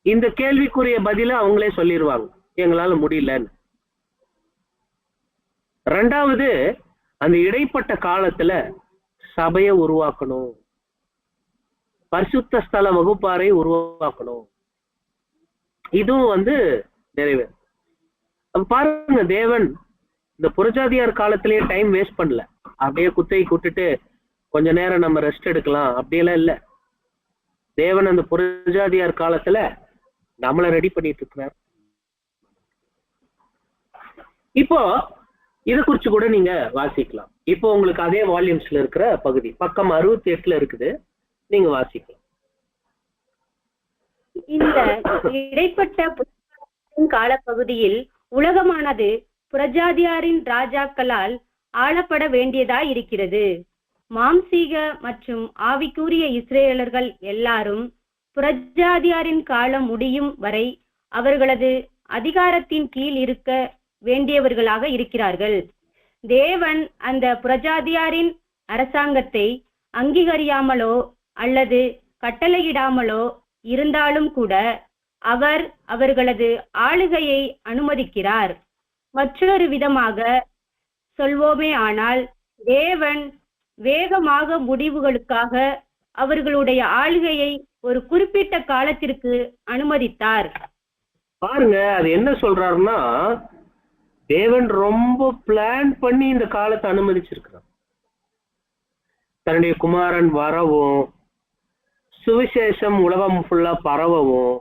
இந்த கேள்விக்குரிய பதில அவங்களே சொல்லிடுவாங்க, எங்களால முடியலன்னு. 2வது, அந்த இடைப்பட்ட காலத்துல சபையை உருவாக்கணும், பரிசுத்த ஸ்தல வகுப்பாரை உருவாக்கணும். இதுவும் நிறைவேறும். பாருங்க, தேவன் இந்த புறஜாதியார் காலத்திலேயே டைம் வேஸ்ட் பண்ணல. அப்படியே குத்தை கூட்டுட்டு கொஞ்ச நேரம் நம்ம ரெஸ்ட் எடுக்கலாம் அப்படியெல்லாம் இல்ல. தேவன் அந்த புறஜாதியார் காலத்துல நம்மளை ரெடி பண்ணிட்டு இருக்கிறார். இப்போ இதை குறிச்சு கூட நீங்க வாசிக்கலாம். இப்போ உங்களுக்கு அதே வால்யூம்ஸ்ல இருக்கிற பகுதி பக்கம் 68 இருக்குது, நீங்க வாசிக்கலாம். இந்த இடைப்பட்ட காலப்பகுதியில் உலகமானது புறஜாதியாரின் ராஜாக்களால் ஆளப்பட வேண்டியதாய் இருக்கிறது. மாம்சீக மற்றும் ஆவிக்குரிய இஸ்ரேலர்கள் எல்லாரும் புறஜாதியாரின் காலம் முடியும் வரை அவர்களது அதிகாரத்தின் கீழ் இருக்க வேண்டியவர்களாக இருக்கிறார்கள். தேவன் அந்த புறஜாதியாரின் அரசாங்கத்தை அங்கீகரியாமலோ அல்லது கட்டளையிடாமலோ இருந்தாலும் கூட அவர் அவர்களது ஆளுகையை அனுமதிக்கிறார். மற்றொரு விதமாக சொல்வோமே ஆனால், தேவன் வேகமாக முடிவுகளுக்காக அவர்களுடைய ஆளுகையை ஒரு குறிப்பிட்ட காலத்திற்கு அனுமதித்தார். பாருங்க, அது என்ன சொல்றாருன்னா, தேவன் ரொம்ப பிளான் பண்ணி இந்த காலத்தை அனுமதிச்சிருக்கிறார். தன்னுடைய குமாரன் வரவும், சுவிசேஷம் உலகம் ஃபுல்லா பரவவும்,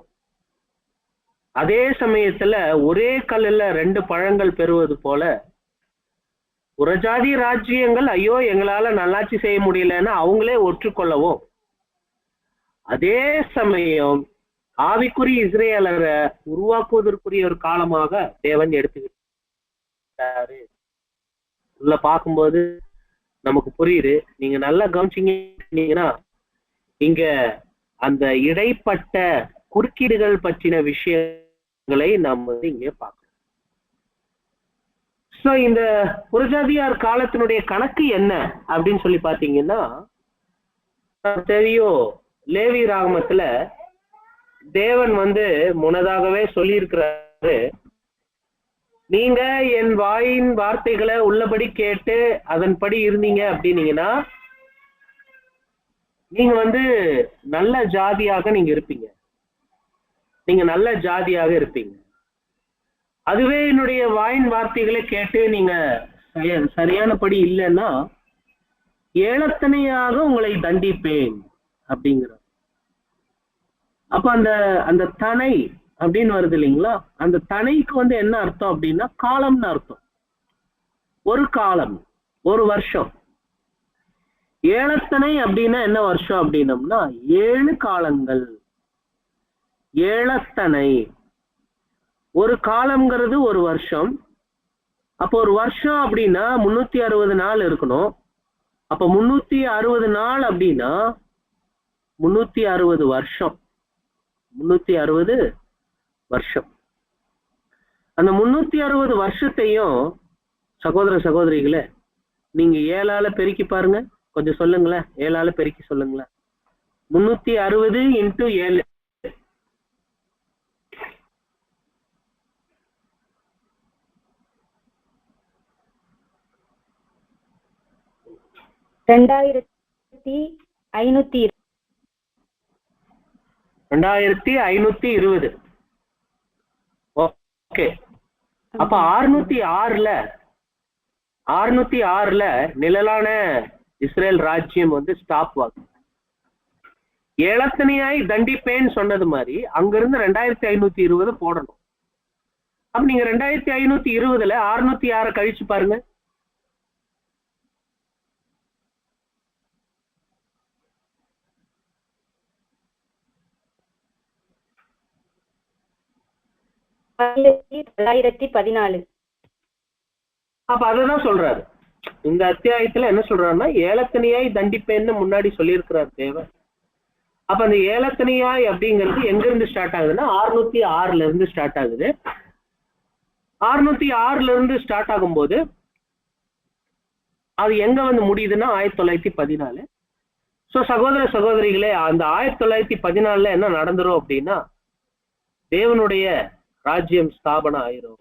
அதே சமயத்துல ஒரே கல்லுல 2 பழங்கள் பெறுவது போல புறஜாதி ராஜ்யங்கள் ஐயோ எங்களால நல்லாட்சி செய்ய முடியலன்னு அவங்களே ஒற்றுக்கொள்ளவும், அதே சமயம் ஆவிக்குரிய இஸ்ரேலரை உருவாக்குவதற்குரிய ஒரு காலமாக தேவன் எடுத்துக்கிட்டாரு. உள்ள பார்க்கும்போது நமக்கு புரியுது. நீங்க நல்லா கவனிச்சீங்கன்னா இங்க அந்த இடைப்பட்ட குறுக்கீடுகள் பற்றின விஷயங்களை நாம் இங்கே பார்க்கணும். சோ இந்த புறஜாதியார் காலத்தினுடைய கணக்கு என்ன அப்படின்னு சொல்லி பாத்தீங்கன்னா, தெரியும், லேவி ராகமத்துல தேவன் முன்னதாகவே சொல்லி இருக்கிறாரு, நீங்க என் வாயின் வார்த்தைகளை உள்ளபடி கேட்டு அதன்படி இருந்தீங்க அப்படின்னீங்கன்னா நீங்க நல்ல ஜாதியாக நீங்க இருப்பீங்க, நீங்க நல்ல ஜாதியாக இருப்பீங்க. அதுவே என்னுடைய வாயின் வார்த்தைகளை கேட்டு நீங்க சரியானபடி இல்லைன்னா ஏளத்தனையாக உங்களை தண்டிப்பேன் அப்படிங்கிற. அப்ப அந்த தனை அப்படின்னு வருது இல்லைங்களா, அந்த தனைக்கு என்ன அர்த்தம் அப்படின்னா காலம்னு அர்த்தம். ஒரு காலம், ஒரு வருஷம். ஏளத்தனை அப்படின்னா என்ன வருஷம் அப்படின்னம்னா 7 காலங்கள். ஏளத்தனை ஒரு காலம்ங்கிறது ஒரு வருஷம். அப்போ ஒரு வருஷம் அப்படின்னா 360 நாள் இருக்கணும். அப்ப 360 நாள் அப்படின்னா 360 வருஷம். 360 வருஷம். அந்த 360 வருஷத்தையும் சகோதர சகோதரிகளே நீங்க 7ஆல பெருக்கி பாருங்க, கொஞ்சம் சொல்லுங்களேன், 7ஆல பெருக்கி சொல்லுங்களேன். 360 × 7. ரெண்டாயிரத்தி 2520. ஓகே. அப்ப 606ல நிழலான இஸ்ரேல் ராஜ்யம் வந்து ஸ்டாப் ஆகும். ஏலத்தனையாய் தண்டிப்பேன்னு சொன்னது மாதிரி அங்கிருந்து 2520 போடணும். அப்ப நீங்க 2520ல 606 கழிச்சு பாருங்க. அப்ப அததான் சொல்றாரு இந்த அத்தியாயத்துல. என்ன சொல்றாருன்னா, ஏலத்தனையாய் தண்டிப்பேன்னு முன்னாடி சொல்லியிருக்கிறார் தேவன். அப்ப அந்த ஏலத்தனையாய் அப்படிங்கிறது எங்க இருந்து ஸ்டார்ட் ஆகுதுன்னா 606ல இருந்து ஸ்டார்ட் ஆகுது. 606ல இருந்து ஸ்டார்ட் ஆகும்போது அது எங்க வந்து முடியுதுன்னா 1914. ஸோ சகோதர சகோதரிகளே, அந்த 1914ல என்ன நடந்துரும் அப்படின்னா, தேவனுடைய ராஜ்யம் ஸ்தாபனம் ஆயிரும்.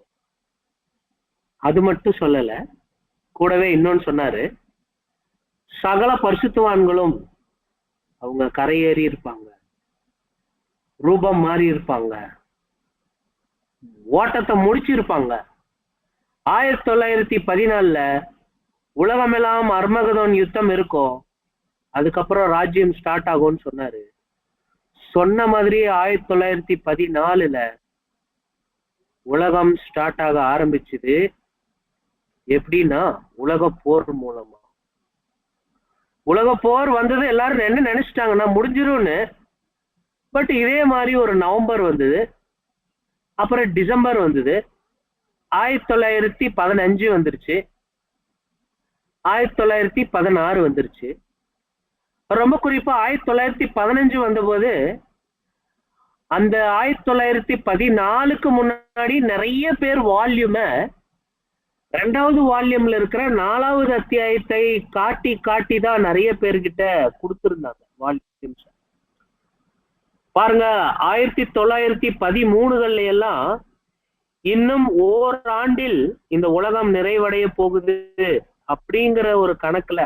அது மட்டும் சொல்லல, கூடவே இன்னொன்னு சொன்னாரு, சகல பரிசுத்தவான்களும் அவங்க கரையேறி இருப்பாங்க, ரூபம் மாறி இருப்பாங்க, ஓட்டத்தை முடிச்சிருப்பாங்க. 1914ல உலகமெல்லாம் அர்மகதோன் யுத்தம் இருக்கும், அதுக்கப்புறம் ராஜ்யம் ஸ்டார்ட் ஆகும்னு சொன்னாரு. சொன்ன மாதிரி 1914ல உலகம் ஸ்டார்ட் ஆக ஆரம்பிச்சுது. எப்படின்னா, உலக போர் மூலமா. உலக போர் வந்தது எல்லாரும் என்ன நினைச்சிட்டாங்கன்னா முடிஞ்சிரும்னு. பட் இதே மாதிரி ஒரு நவம்பர் வந்தது, அப்புறம் டிசம்பர் வந்தது, 1915 வந்துருச்சு, 1916 வந்துருச்சு. ரொம்ப குறிப்பா 1915 வந்தபோது அந்த 1914க்கு முன்னாடி நிறைய பேர் வால்யூம 2வது வால்யூம்ல இருக்கிற 4வது அத்தியாயத்தை காட்டி காட்டி தான் நிறைய பேர்கிட்ட கொடுத்திருந்தாங்க வால்யூம்ஸ். பாருங்க, 1913கள்ல எல்லாம் இன்னும் ஓராண்டில் இந்த உலகம் நிறைவடைய போகுது அப்படிங்கிற ஒரு கணக்குல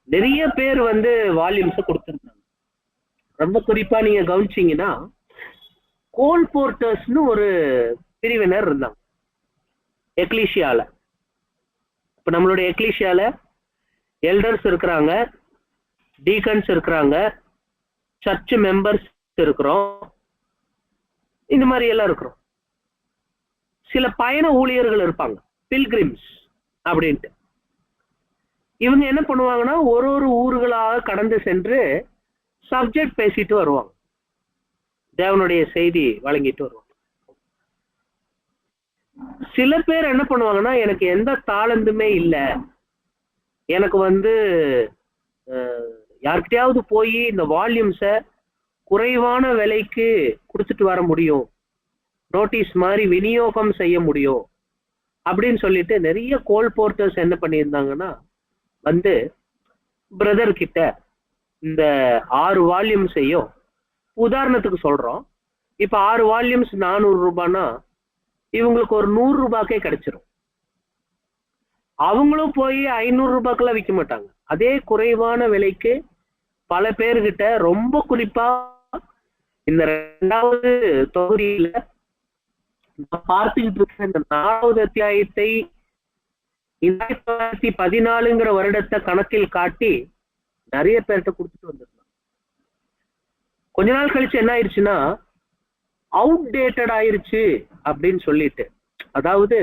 நிறைய பேர் வந்து வால்யூம்ஸ் கொடுத்திருந்தாங்க. ரொம்ப குறிப்பா நீங்க கவனிச்சீங்கன்னா, கோல் போர்ட்டர்ஸ்னு ஒரு பிரிவினர் இருந்தாங்க எக்லீஷியால. இப்ப நம்மளுடைய எக்லீஷியால எல்டர்ஸ் இருக்கிறாங்க, டீகன்ஸ் இருக்கிறாங்க, சர்ச் மெம்பர்ஸ் இருக்கிறோம், இந்த மாதிரி எல்லாம் இருக்கிறோம். சில பயண ஊழியர்கள் இருப்பாங்க, பில்கிரிம்ஸ் அப்படின்ட்டு. இவங்க என்ன பண்ணுவாங்கன்னா, ஒரு ஒரு ஊர்களாக கடந்து சென்று சப்ஜெக்ட் பேசிட்டு வருவாங்க, தேவனுடைய செய்தி வழங்கிட்டு வருவாங்க. சில பேர் என்ன பண்ணுவாங்கன்னா, எனக்கு எந்த தாளந்துமே இல்லை, எனக்கு வந்து யார்கிட்டயாவது போய் இந்த வால்யூம்ஸை குறைவான விலைக்கு கொடுத்துட்டு வர முடியும், நோட்டீஸ் மாதிரி விநியோகம் செய்ய முடியும் அப்படின்னு சொல்லிட்டு நிறைய கோல் போர்ட்டர்ஸ் என்ன பண்ணியிருந்தாங்கன்னா, வந்து பிரதர் கிட்ட இந்த 6 வால்யூம்ஸையும், உதாரணத்துக்கு சொல்றோம், இப்ப 6 வால்யூம்ஸ் 400 ரூபாய்னா இவங்களுக்கு ஒரு 100 ரூபாய்க்கே கிடைச்சிரும். அவங்களும் போய் 500 ரூபாய்க்கெல்லாம் விற்க மாட்டாங்க, அதே குறைவான விலைக்கு பல பேர்கிட்ட. ரொம்ப குறிப்பா இந்த 2வது தொகுதியில பார்த்துக்கிட்டு இருக்கிற இந்த 4வது அத்தியாயத்தை 2014ங்கிற வருடத்தை கணக்கில் காட்டி நிறைய பேர்கிட்ட கொடுத்துட்டு வந்திருந்தாங்க. கொஞ்ச நாள் கழிச்சு என்ன ஆயிடுச்சுன்னா, அவுட்டேட்டட் ஆயிருச்சு அப்படின்னு சொல்லிட்டு, அதாவது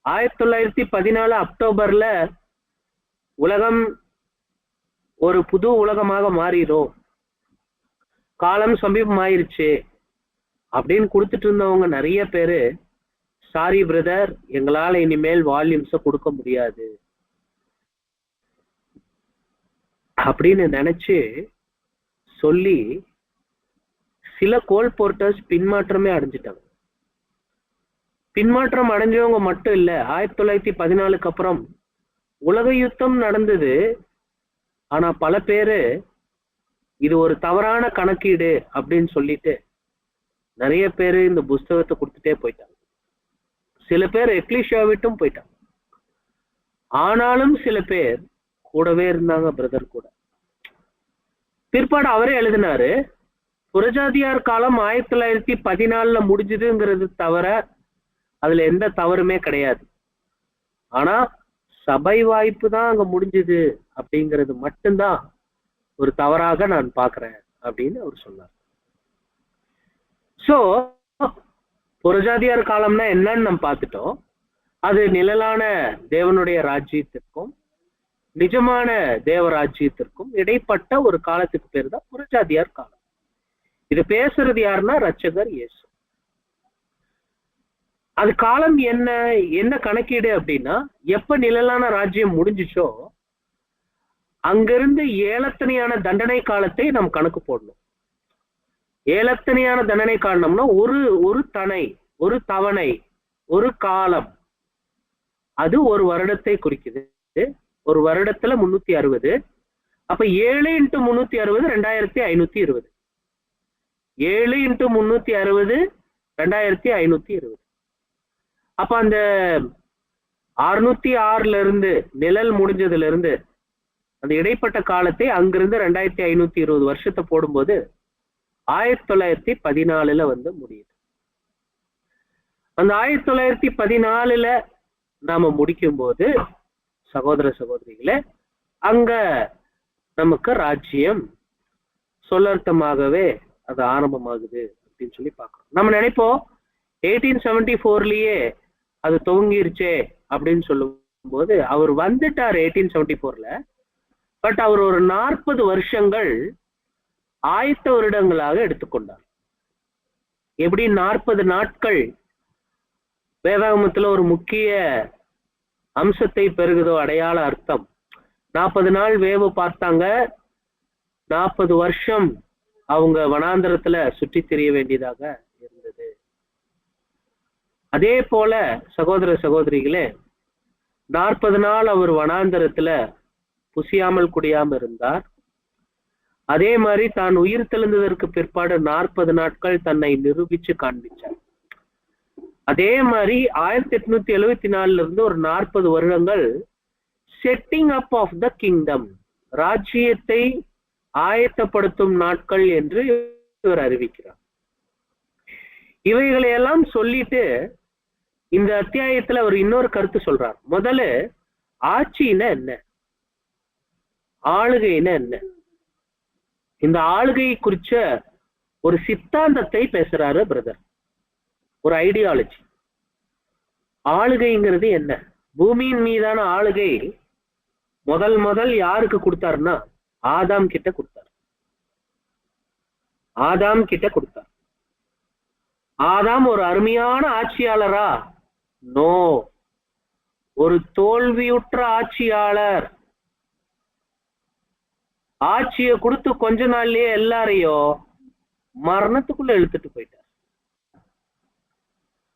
1914 அக்டோபர்ல உலகம் ஒரு புது உலகமாக மாறிடும், காலம் சமீபமாயிருச்சு அப்படின்னு கொடுத்துட்டு இருந்தவங்க நிறைய பேரு, சாரி பிரதர், எங்களால இனிமேல் வால்யூம்ஸை கொடுக்க முடியாது அப்படின்னு நினைச்சு சொல்லி சில கோல் போர்ட்டர்ஸ் பின்மாற்றமே அடைஞ்சிட்டாங்க. பின்மாற்றம் அடைஞ்சவங்க மட்டும் இல்ல, 1914க்கு அப்புறம் உலக யுத்தம் நடந்தது, ஆனா பல பேரு இது ஒரு தவறான கணக்கீடு அப்படின்னு சொல்லிட்டு நிறைய பேரு இந்த புஸ்தகத்தை கொடுத்துட்டே போயிட்டாங்க. சில பேர் எக்லிஷியா விட்டும் போயிட்டாங்க. ஆனாலும் சில பேர் கூடவே இருந்தாங்க பிரதர் கூட. பிற்பாடு அவரே எழுதினாரு, புறஜாதியார் காலம் 1914 முடிஞ்சதுங்கிறது தவிர அதுல எந்த தவறுமே கிடையாது. ஆனா சபை வாய்ப்பு தான் அங்க முடிஞ்சது அப்படிங்கிறது மட்டும்தான் ஒரு தவறாக நான் பாக்குறேன் அப்படின்னு அவர் சொன்னார். சோ புறஜாதியார் காலம்னா என்னன்னு நம்ம பார்த்துட்டோம். அது நிழலான தேவனுடைய ராஜ்யத்திற்கும் நிஜமான தேவராஜ்யத்திற்கும் இடைப்பட்ட ஒரு காலத்துக்கு பேர் தான் புறஜாதியார் காலம். இது பேசுறது யாருன்னா ரட்சகர் இயேசு. அது காலம் என்ன என்ன கணக்கீடு அப்படின்னா, எப்ப நிழலான ராஜ்யம் முடிஞ்சிச்சோ அங்கிருந்து ஏலத்தனையான தண்டனை காலத்தை நம்ம கணக்கு போடணும். ஏலத்தனையான தண்டனை காரணம்னா ஒரு தனை, ஒரு தவணை, ஒரு காலம், அது ஒரு வருடத்தை குறிக்குது. ஒரு வருடத்துல 360. அப்ப 7 × 360 2520. 7 × 360 2520. அப்ப அந்த 606 இருந்து நிழல் முடிஞ்சதுல இருந்து அந்த இடைப்பட்ட காலத்தை அங்கிருந்து 2520 வருஷத்தை போடும்போது 1914 வந்து முடியுது. அந்த 1914 நாம முடிக்கும் போது சகோதர சகோதரிகளே, அங்க நமக்கு ராஜ்யம் சொல்லர்த்தமாகவே அது ஆரம்பமாகுது அப்படின்னு சொல்லி பார்க்கணும். நம்ம நினைப்போம் 1874லயே அது துவங்கிருச்சே அப்படின்னு சொல்லும் போது, அவர் வந்துட்டார் 1874ல. பட் அவர் ஒரு 40 வருஷங்கள் ஆயத்த வருடங்களாக எடுத்துக்கொண்டார். எப்படி 40 நாட்கள் வேதாகமத்துல ஒரு முக்கிய அம்சத்தை பெறுகிறதோ அடையாள அர்த்தம். 40 நாள் வேவு பார்த்தாங்க, 40 வருஷம் அவங்க வனாந்தரத்துல சுற்றி திரிய வேண்டியதாக இருந்தது. அதே போல சகோதர சகோதரிகளே, 40 நாள் அவர் வனாந்தரத்துல புசியாமல் குடியாம இருந்தார். அதே மாதிரி தான் உயிர் தெழுந்ததற்கு பிற்பாடு 40 நாட்கள் தன்னை நிரூபிச்சு காண்பிச்சார். அதே மாதிரி 1874 இருந்து ஒரு 40 வருடங்கள் setting up of the kingdom, ராஜ்யத்தை ஆயத்தப்படுத்தும் நாட்கள் என்று இவர் அறிவிக்கிறார். இவைகளையெல்லாம் சொல்லிட்டு இந்த அத்தியாயத்துல அவர் இன்னொரு கருத்து சொல்றார். முதல்ல ஆட்சின்னா என்ன, ஆளுகைன்னா என்ன, இந்த ஆளுகை குறிச்ச ஒரு சித்தாந்தத்தை பேசுறாரு பிரதர், ஒரு ஐடியாலஜி. ஆளுகைங்கிறது என்ன? பூமியின் மீதான ஆளுகை முதல் யாருக்கு கொடுத்தாருன்னா ஆதாம் கிட்ட கொடுத்தார். ஆதாம் கிட்ட கொடுத்தார். ஆதாம் ஒரு அருமையான ஆட்சியாளரா? நோ, ஒரு தோல்வியுற்ற ஆட்சியாளர். ஆட்சியை கொடுத்து கொஞ்ச நாள்லயே எல்லாரையும் மரணத்துக்குள்ள இழுத்துட்டு போயிட்டார்.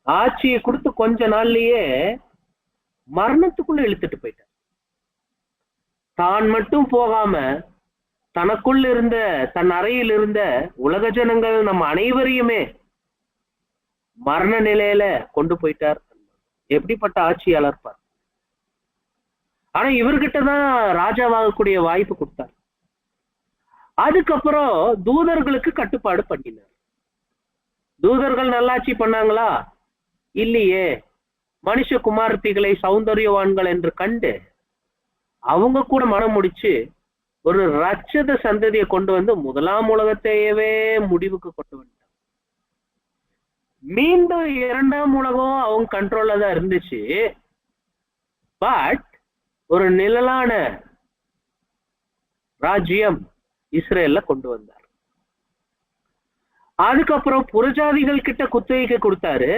ஆட்சியை கொடுத்து கொஞ்ச நாள்லயே மரணத்துக்குள்ள இழுத்துட்டு போயிட்டார். தான் மட்டும் போகாம தனக்குள்ள இருந்த, தன் அறையில் இருந்த உலக ஜனங்கள் நம்ம அனைவரையுமே மரண நிலையில கொண்டு போயிட்டார். எப்படிப்பட்ட ஆட்சியாளர் பார். ஆனா இவர்கிட்டதான் ராஜாவாகக்கூடிய வாய்ப்பு கொடுத்தார். அதுக்கப்புறம் தூதர்களுக்கு கட்டுப்பாடு பண்ணினார். தூதர்கள் நல்லாட்சி பண்ணாங்களா? இல்லையே. மனுஷ குமாரத்திகளை சௌந்தரியவான்கள் என்று கண்டு அவங்க கூட மனம் முடிச்சு ஒரு ரட்சத சந்ததியை கொண்டு வந்து 1ஆம் உலகத்தையவே முடிவுக்கு கொண்டு வந்தாங்க. மீண்டும் 2ஆம் உலகம் அவங்க கண்ட்ரோல்ல தான் இருந்துச்சு. பட் ஒரு நிழலான ராஜ்யம் இஸ்ரேல்ல கொண்டு வந்தார். அதுக்கப்புறம் புறஜாதிகள் கிட்ட குத்தகைக்கு கொடுத்தாரு.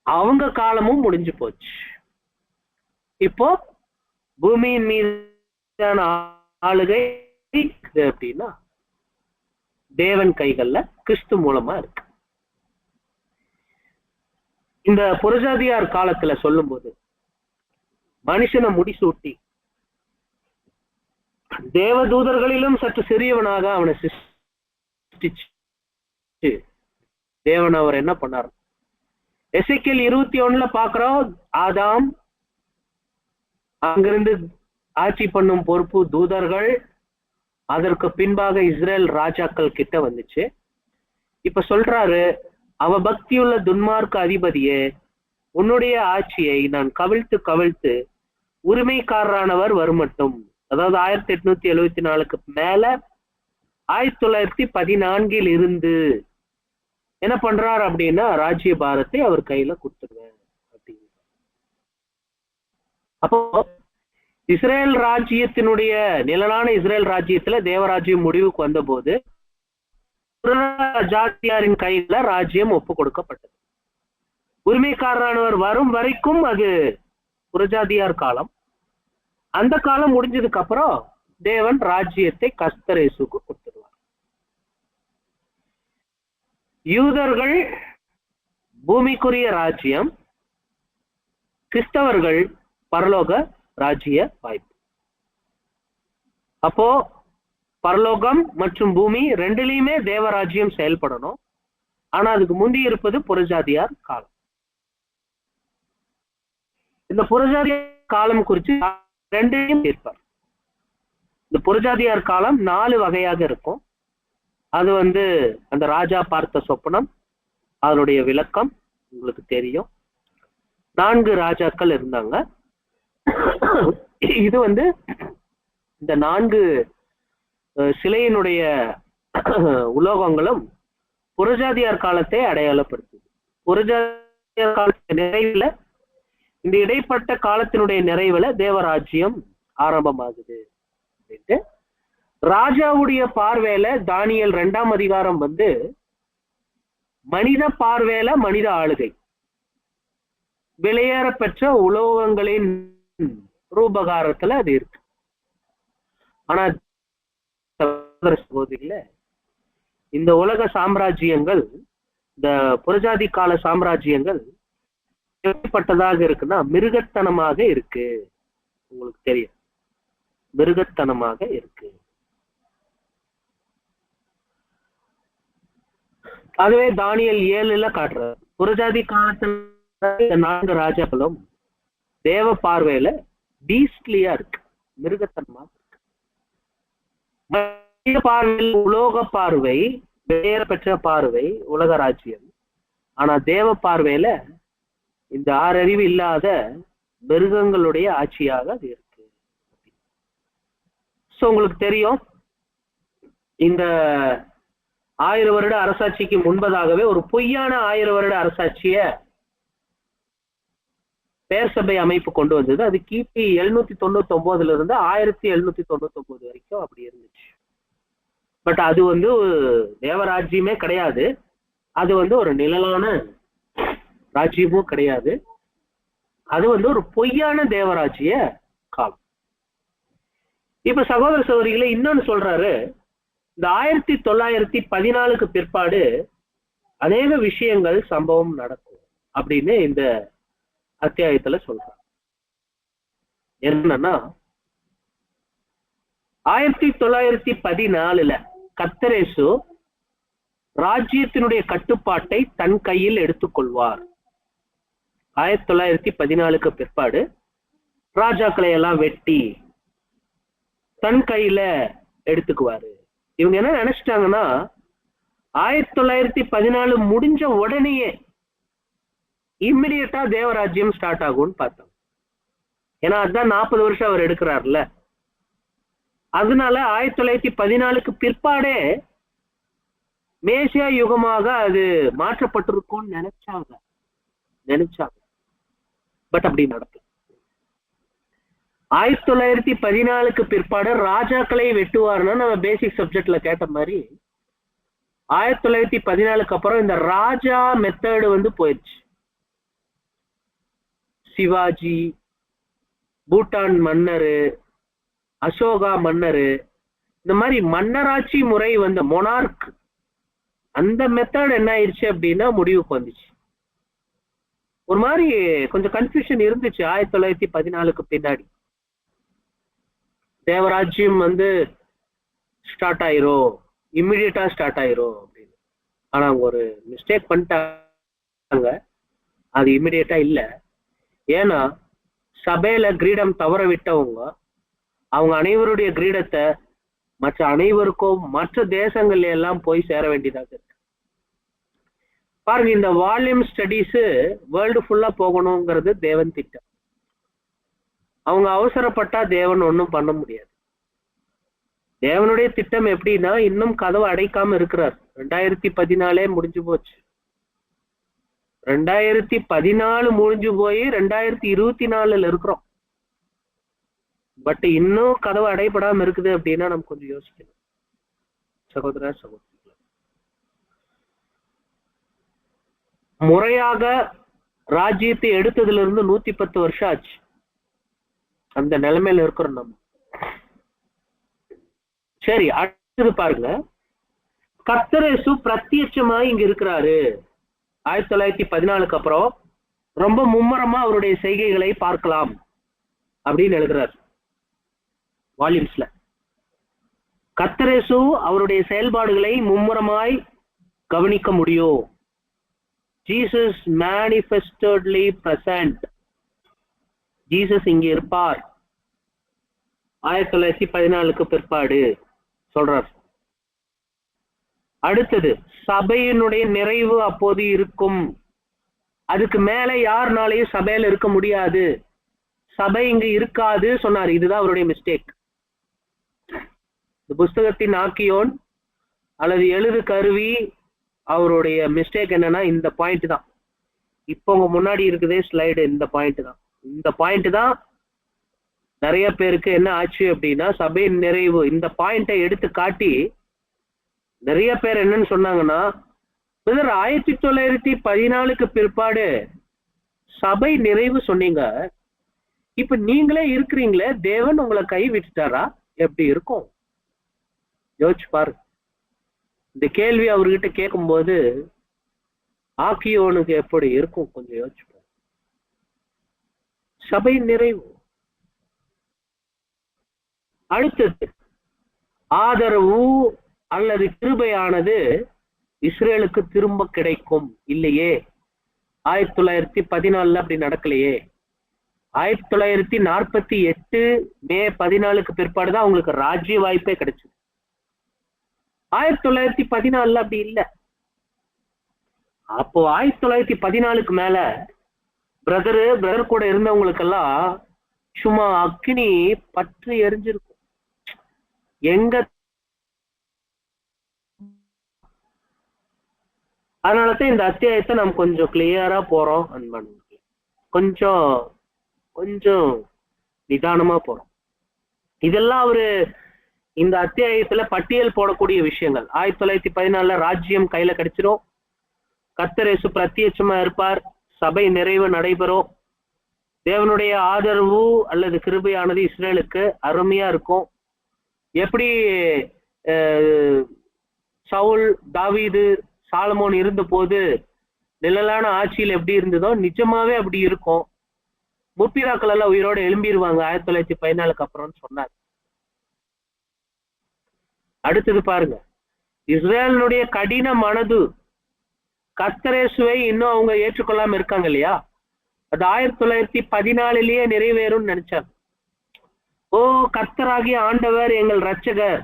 அவங்க காலமும் முடிஞ்சு போச்சு. இப்போ பூமியின் மீதான ஆளுகை அப்படின்னா தேவன் கைகள்ல கிறிஸ்து மூலமா இருக்கு. இந்த புறஜாதியார் காலத்துல சொல்லும் போது மனுஷனை முடிசூட்டி தேவதூதர்களிலும் சற்று சிறியவனாக அவனை சிருஷ்டிச்சு தேவன் அவர் என்ன பண்ணார்? எசேக்கியேல் 21 பாக்குறோம், ஆதாம் அங்கிருந்து ஆட்சி பண்ணும் பொறுப்பு தூதர்கள், அதற்கு பின்பாக இஸ்ரேல் ராஜாக்கள் கிட்ட வந்துச்சு. இப்ப சொல்றாரு, அவ பக்தியுள்ள துன்மார்க்க அதிபதியே, உன்னுடைய ஆட்சியை நான் கவிழ்த்து கவிழ்த்து உரிமைக்காரரானவர் வருமட்டும், அதாவது 1874 மேல 1914 இருந்து என்ன பண்றாரு அப்படின்னா ராஜ்ய பாரத்தை அவர் கையில கொடுத்துருவேன் அப்படின்னு. அப்போ இஸ்ரேல் ராஜ்யத்தினுடைய நிழலான இஸ்ரேல் ராஜ்யத்துல தேவராஜ்யம் முடிவுக்கு வந்த போது ஜாதியாரின் கையில ராஜ்யம் ஒப்பு கொடுக்கப்பட்டது. உரிமைக்காரரானவர் வரும் வரைக்கும் அது புறஜாதியார் காலம். அந்த காலம் முடிஞ்சதுக்கு அப்புறம் தேவன் ராஜ்யத்தை கஸ்தரேசுக்கு கொடுத்துருவார். யூதர்கள் பூமிக்குரிய ராஜ்யம், கிறிஸ்தவர்கள் பரலோக ராஜ்ய வாய்ப்பு. அப்போ பரலோகம் மற்றும் பூமி ரெண்டுலயுமே தேவராஜ்யம் செயல்படணும். ஆனா அதுக்கு முந்தி இருப்பது புறஜாதியார் காலம். இந்த புறஜாதியார் காலம் குறித்து ரெண்டையும் தீர்ப்பார். இந்த புறஜாதியார் காலம் 4 வகையாக இருக்கும். அது அந்த ராஜா பார்த்த சொப்பனம், அதனுடைய விளக்கம் உங்களுக்கு தெரியும். 4 ராஜாக்கள் இருந்தாங்க. இது இந்த 4 சிலையினுடைய உலோகங்களும் புறஜாதியார் காலத்தை அடையாளப்படுத்துது. புறஜாதியார் காலத்தின் நிறைவுல, இந்த இடைப்பட்ட காலத்தினுடைய நிறைவுல தேவராஜ்யம் ஆரம்பமாகுது அப்படின்ட்டு ராஜாவுடைய பார்வையில தானியேல் 2ஆம் அதிகாரம் மனித பார்வையில மனித ஆளுகை, வெளியேற பெற்ற உலோகங்களின் ரூபகாரத்துல அது இருக்கு. ஆனா சகோதரிகள, இந்த உலக சாம்ராஜ்யங்கள், இந்த புறஜாதி கால சாம்ராஜ்யங்கள் எப்படிப்பட்டதாக இருக்குன்னா மிருகத்தனமாக இருக்கு. உங்களுக்கு தெரியும், மிருகத்தனமாக இருக்கு. அதுவே தானியேல் 7 காட்டுறாரு. புறஜாதி காலத்துல 4 ராஜாக்களும் தேவ பார்வையில பீஸ்ட்லியா இருக்கு, மிருகத்தனமா இருக்கு. மனித பார்வையில் உலோக பார்வை, வேற பெற்ற பார்வை உலக ராஜ்யம். ஆனா தேவ பார்வையில இந்த 6 அறிவு இல்லாத மிருகங்களுடைய ஆட்சியாக அது இருக்கு. சோ உங்களுக்கு தெரியும், இந்த 1000 வருட அரசாட்சிக்கு முன்பதாகவே ஒரு பொய்யான 1000 வருட அரசாட்சிய பேர் சபை அமைப்பு கொண்டு வந்தது. அது கிபி 799 இருந்து 1799 வரைக்கும் அப்படி இருந்துச்சு. பட் அது தேவராஜ்யமே கிடையாது. அது ஒரு நிழலான ராஜ்யமும் கிடையாது. அது ஒரு பொய்யான தேவராஜ்ய காலம். இப்ப சகோதர சகோதரிகளை இன்னொன்னு சொல்றாரு, இந்த 1914 பிற்பாடு அநேக விஷயங்கள் சம்பவம் நடக்கும் அப்படின்னு இந்த அத்தியாயத்துல சொல்றாங்க. என்னன்னா 1914 கர்த்தரேசு ராஜ்யத்தினுடைய கட்டுப்பாட்டை தன் கையில் எடுத்துக்கொள்வார். 1914 பிற்பாடு ராஜாக்களை எல்லாம் வெட்டி தன் கையில எடுத்துக்குவாரு. இவங்க என்ன நினைச்சிட்டாங்கன்னா 1914 முடிஞ்ச உடனேயே இம்மிடியட்டா தேவராஜ்யம் ஸ்டார்ட் ஆகும்னு பார்த்தோம். ஏன்னா அதுதான் 40 வருஷம் அவர் எடுக்கிறார்ல. அதனால 1914 பிற்பாடே மேசியா யுகமாக அது மாற்றப்பட்டிருக்கும்னு நினைச்சாங்க. பட் அப்படி நடக்கும். 1914 பிற்பாடு ராஜாக்களை வெட்டுவார்னா நம்ம பேசிக் சப்ஜெக்ட்ல கேட்ட மாதிரி 1914 அப்புறம் இந்த ராஜா மெத்தடு போயிடுச்சு. சிவாஜி, பூட்டான் மன்னரு, அசோகா மன்னரு, இந்த மாதிரி மன்னராட்சி முறை மொனார்க், அந்த மெத்தட் என்ன ஆயிடுச்சு அப்படின்னா முடிவுக்கு வந்துச்சு. ஒரு மாதிரி கொஞ்சம் கன்ஃபியூஷன் இருந்துச்சு 1914 பின்னாடி. தேவராஜ்யம் வந்து ஸ்டார்ட் ஆயிரும், இம்மிடியட்டா ஸ்டார்ட் ஆயிரும் அப்படின்னு. ஆனா அவங்க ஒரு மிஸ்டேக் பண்ணிட்டாங்க, அது இம்மிடியட்டா இல்ல. ஏன்னா சபையில கிரீடம் தவற விட்டவங்க அவங்க அனைவருடைய கிரீடத்தை மற்ற அனைவருக்கும் மற்ற தேசங்கள்ல எல்லாம் போய் சேர வேண்டியதாக இருக்கு. பாருங்க, இந்த வால்யூம் ஸ்டடீஸ் வேர்ல்டு ஃபுல்லா போகணுங்கிறது தேவன் திட்டம். அவங்க அவசரப்பட்டா தேவன் ஒன்றும் பண்ண முடியாது. தேவனுடைய திட்டம் எப்படின்னா, இன்னும் கதவை அடைக்காம இருக்கிறார். 2014 முடிஞ்சு போச்சு. 2014 முடிஞ்சு போய் 2024 இருக்கிறோம். பட் இன்னும் கதவு அடைபடாம இருக்குது அப்படின்னா நம்ம கொஞ்சம் யோசிக்கணும் சகோதர சகோதரி. முறையாக ராஜ்யத்தை எடுத்ததுல இருந்து 110 வருஷம் ஆச்சு. அந்த நிலைமையில இருக்கிறோம் நம்ம. சரி, அடுத்தது பாருங்க, கர்த்தர் இயேசு பிரத்யட்சமா இங்க இருக்கிறாரு. 1914 அப்புறம் ரொம்ப மும்முரமா அவருடைய செய்கைகளை பார்க்கலாம் அப்படின்னு எழுதுறாரு வால்யூம்ஸ்ல. கர்த்தர் இயேசு அவருடைய செயல்பாடுகளை மும்முரமாய் கவனிக்க முடியும். Jesus manifestedly present. ஜீசஸ் இங்க இருப்பார் 1914 பிற்பாடு சொல்றார். அடுத்தது, சபையினுடைய நிறைவு அப்போது இருக்கும். அதுக்கு மேல யாருனாலையும் சபையில இருக்க முடியாது, சபை இங்க இருக்காது சொன்னார். இதுதான் அவருடைய மிஸ்டேக். இந்த புஸ்தகத்தின் ஆக்கியோன் அல்லது எழுது கருவி அவருடைய மிஸ்டேக் என்னன்னா இந்த பாயிண்ட் தான். இப்போ உங்க முன்னாடி இருக்குதே ஸ்லைடு, இந்த பாயிண்ட் தான். இந்த பாயிண்ட் தான் நிறைய பேருக்கு என்ன ஆச்சு அப்படின்னா, சபையின் நிறைவு இந்த பாயிண்டை எடுத்து காட்டி நிறைய பேர் என்னன்னு சொன்னாங்கன்னா, 1914 பிற்பாடு சபை நிறைவு சொன்னீங்க, இப்ப நீங்களே இருக்கிறீங்களே, தேவன் உங்களை கை விட்டுட்டாரா? எப்படி இருக்கும் யோசிச்சு பாரு. இந்த கேள்வி அவர்கிட்ட கேட்கும்போது ஆக்கியோனுக்கு எப்படி இருக்கும் கொஞ்சம் யோசிச்சு பாரு. சபை நிறைவு. அடுத்தது, ஆதரவு அல்லது கிருபையானது இஸ்ரேலுக்கு திரும்ப கிடைக்கும் இல்லையே. 1914 அப்படி நடக்கலையே. 1948 மே 14 பிற்பாடுதான் அவங்களுக்கு ராஜ்ய வாய்ப்பே கிடைச்சது. 1914 அப்படி இல்லை. அப்போ 1914 மேல பிரதர் கூட இருந்தவங்களுக்கெல்லாம் சும்மா அக்னி பற்றி எரிஞ்சிருக்கும். எங்க அதனாலதான் இந்த அத்தியாயத்தை நம்ம கொஞ்சம் கிளியரா போறோம் அன்பானவர்களே. கொஞ்சம் கொஞ்சம் நிதானமா போறோம். இதெல்லாம் அவரு இந்த அத்தியாயத்துல பட்டியல் போடக்கூடிய விஷயங்கள். 1914 ராஜ்யம் கையில கிடைச்சிரும், கர்த்தர் இயேசு பிரத்யட்சமா இருப்பார், சபை நிறைவு நடைபெறும், தேவனுடைய ஆதரவு அல்லது கிருபையானது இஸ்ரேலுக்கு அருமையா இருக்கும். எப்படி சவுல், தாவீது, சாலமோன் இருந்த போது நிழலான ஆட்சியில் எப்படி இருந்ததோ நிஜமாவே அப்படி இருக்கும். முற்பிதாக்கள் எல்லாம் உயிரோட எழும்பிடுவாங்க 1914 அப்புறம் சொன்னார். அடுத்தது பாருங்க, இஸ்ரேலினுடைய கடின மனது, கர்த்தர் இயேசுவை இன்னும் அவங்க ஏற்றுக்கொள்ளாம இருக்காங்க இல்லையா, அது 1914 நிறைவேறும்னு நினைச்சாங்க. ஓ, கர்த்தராகிய ஆண்டவர் எங்கள் ரட்சகர்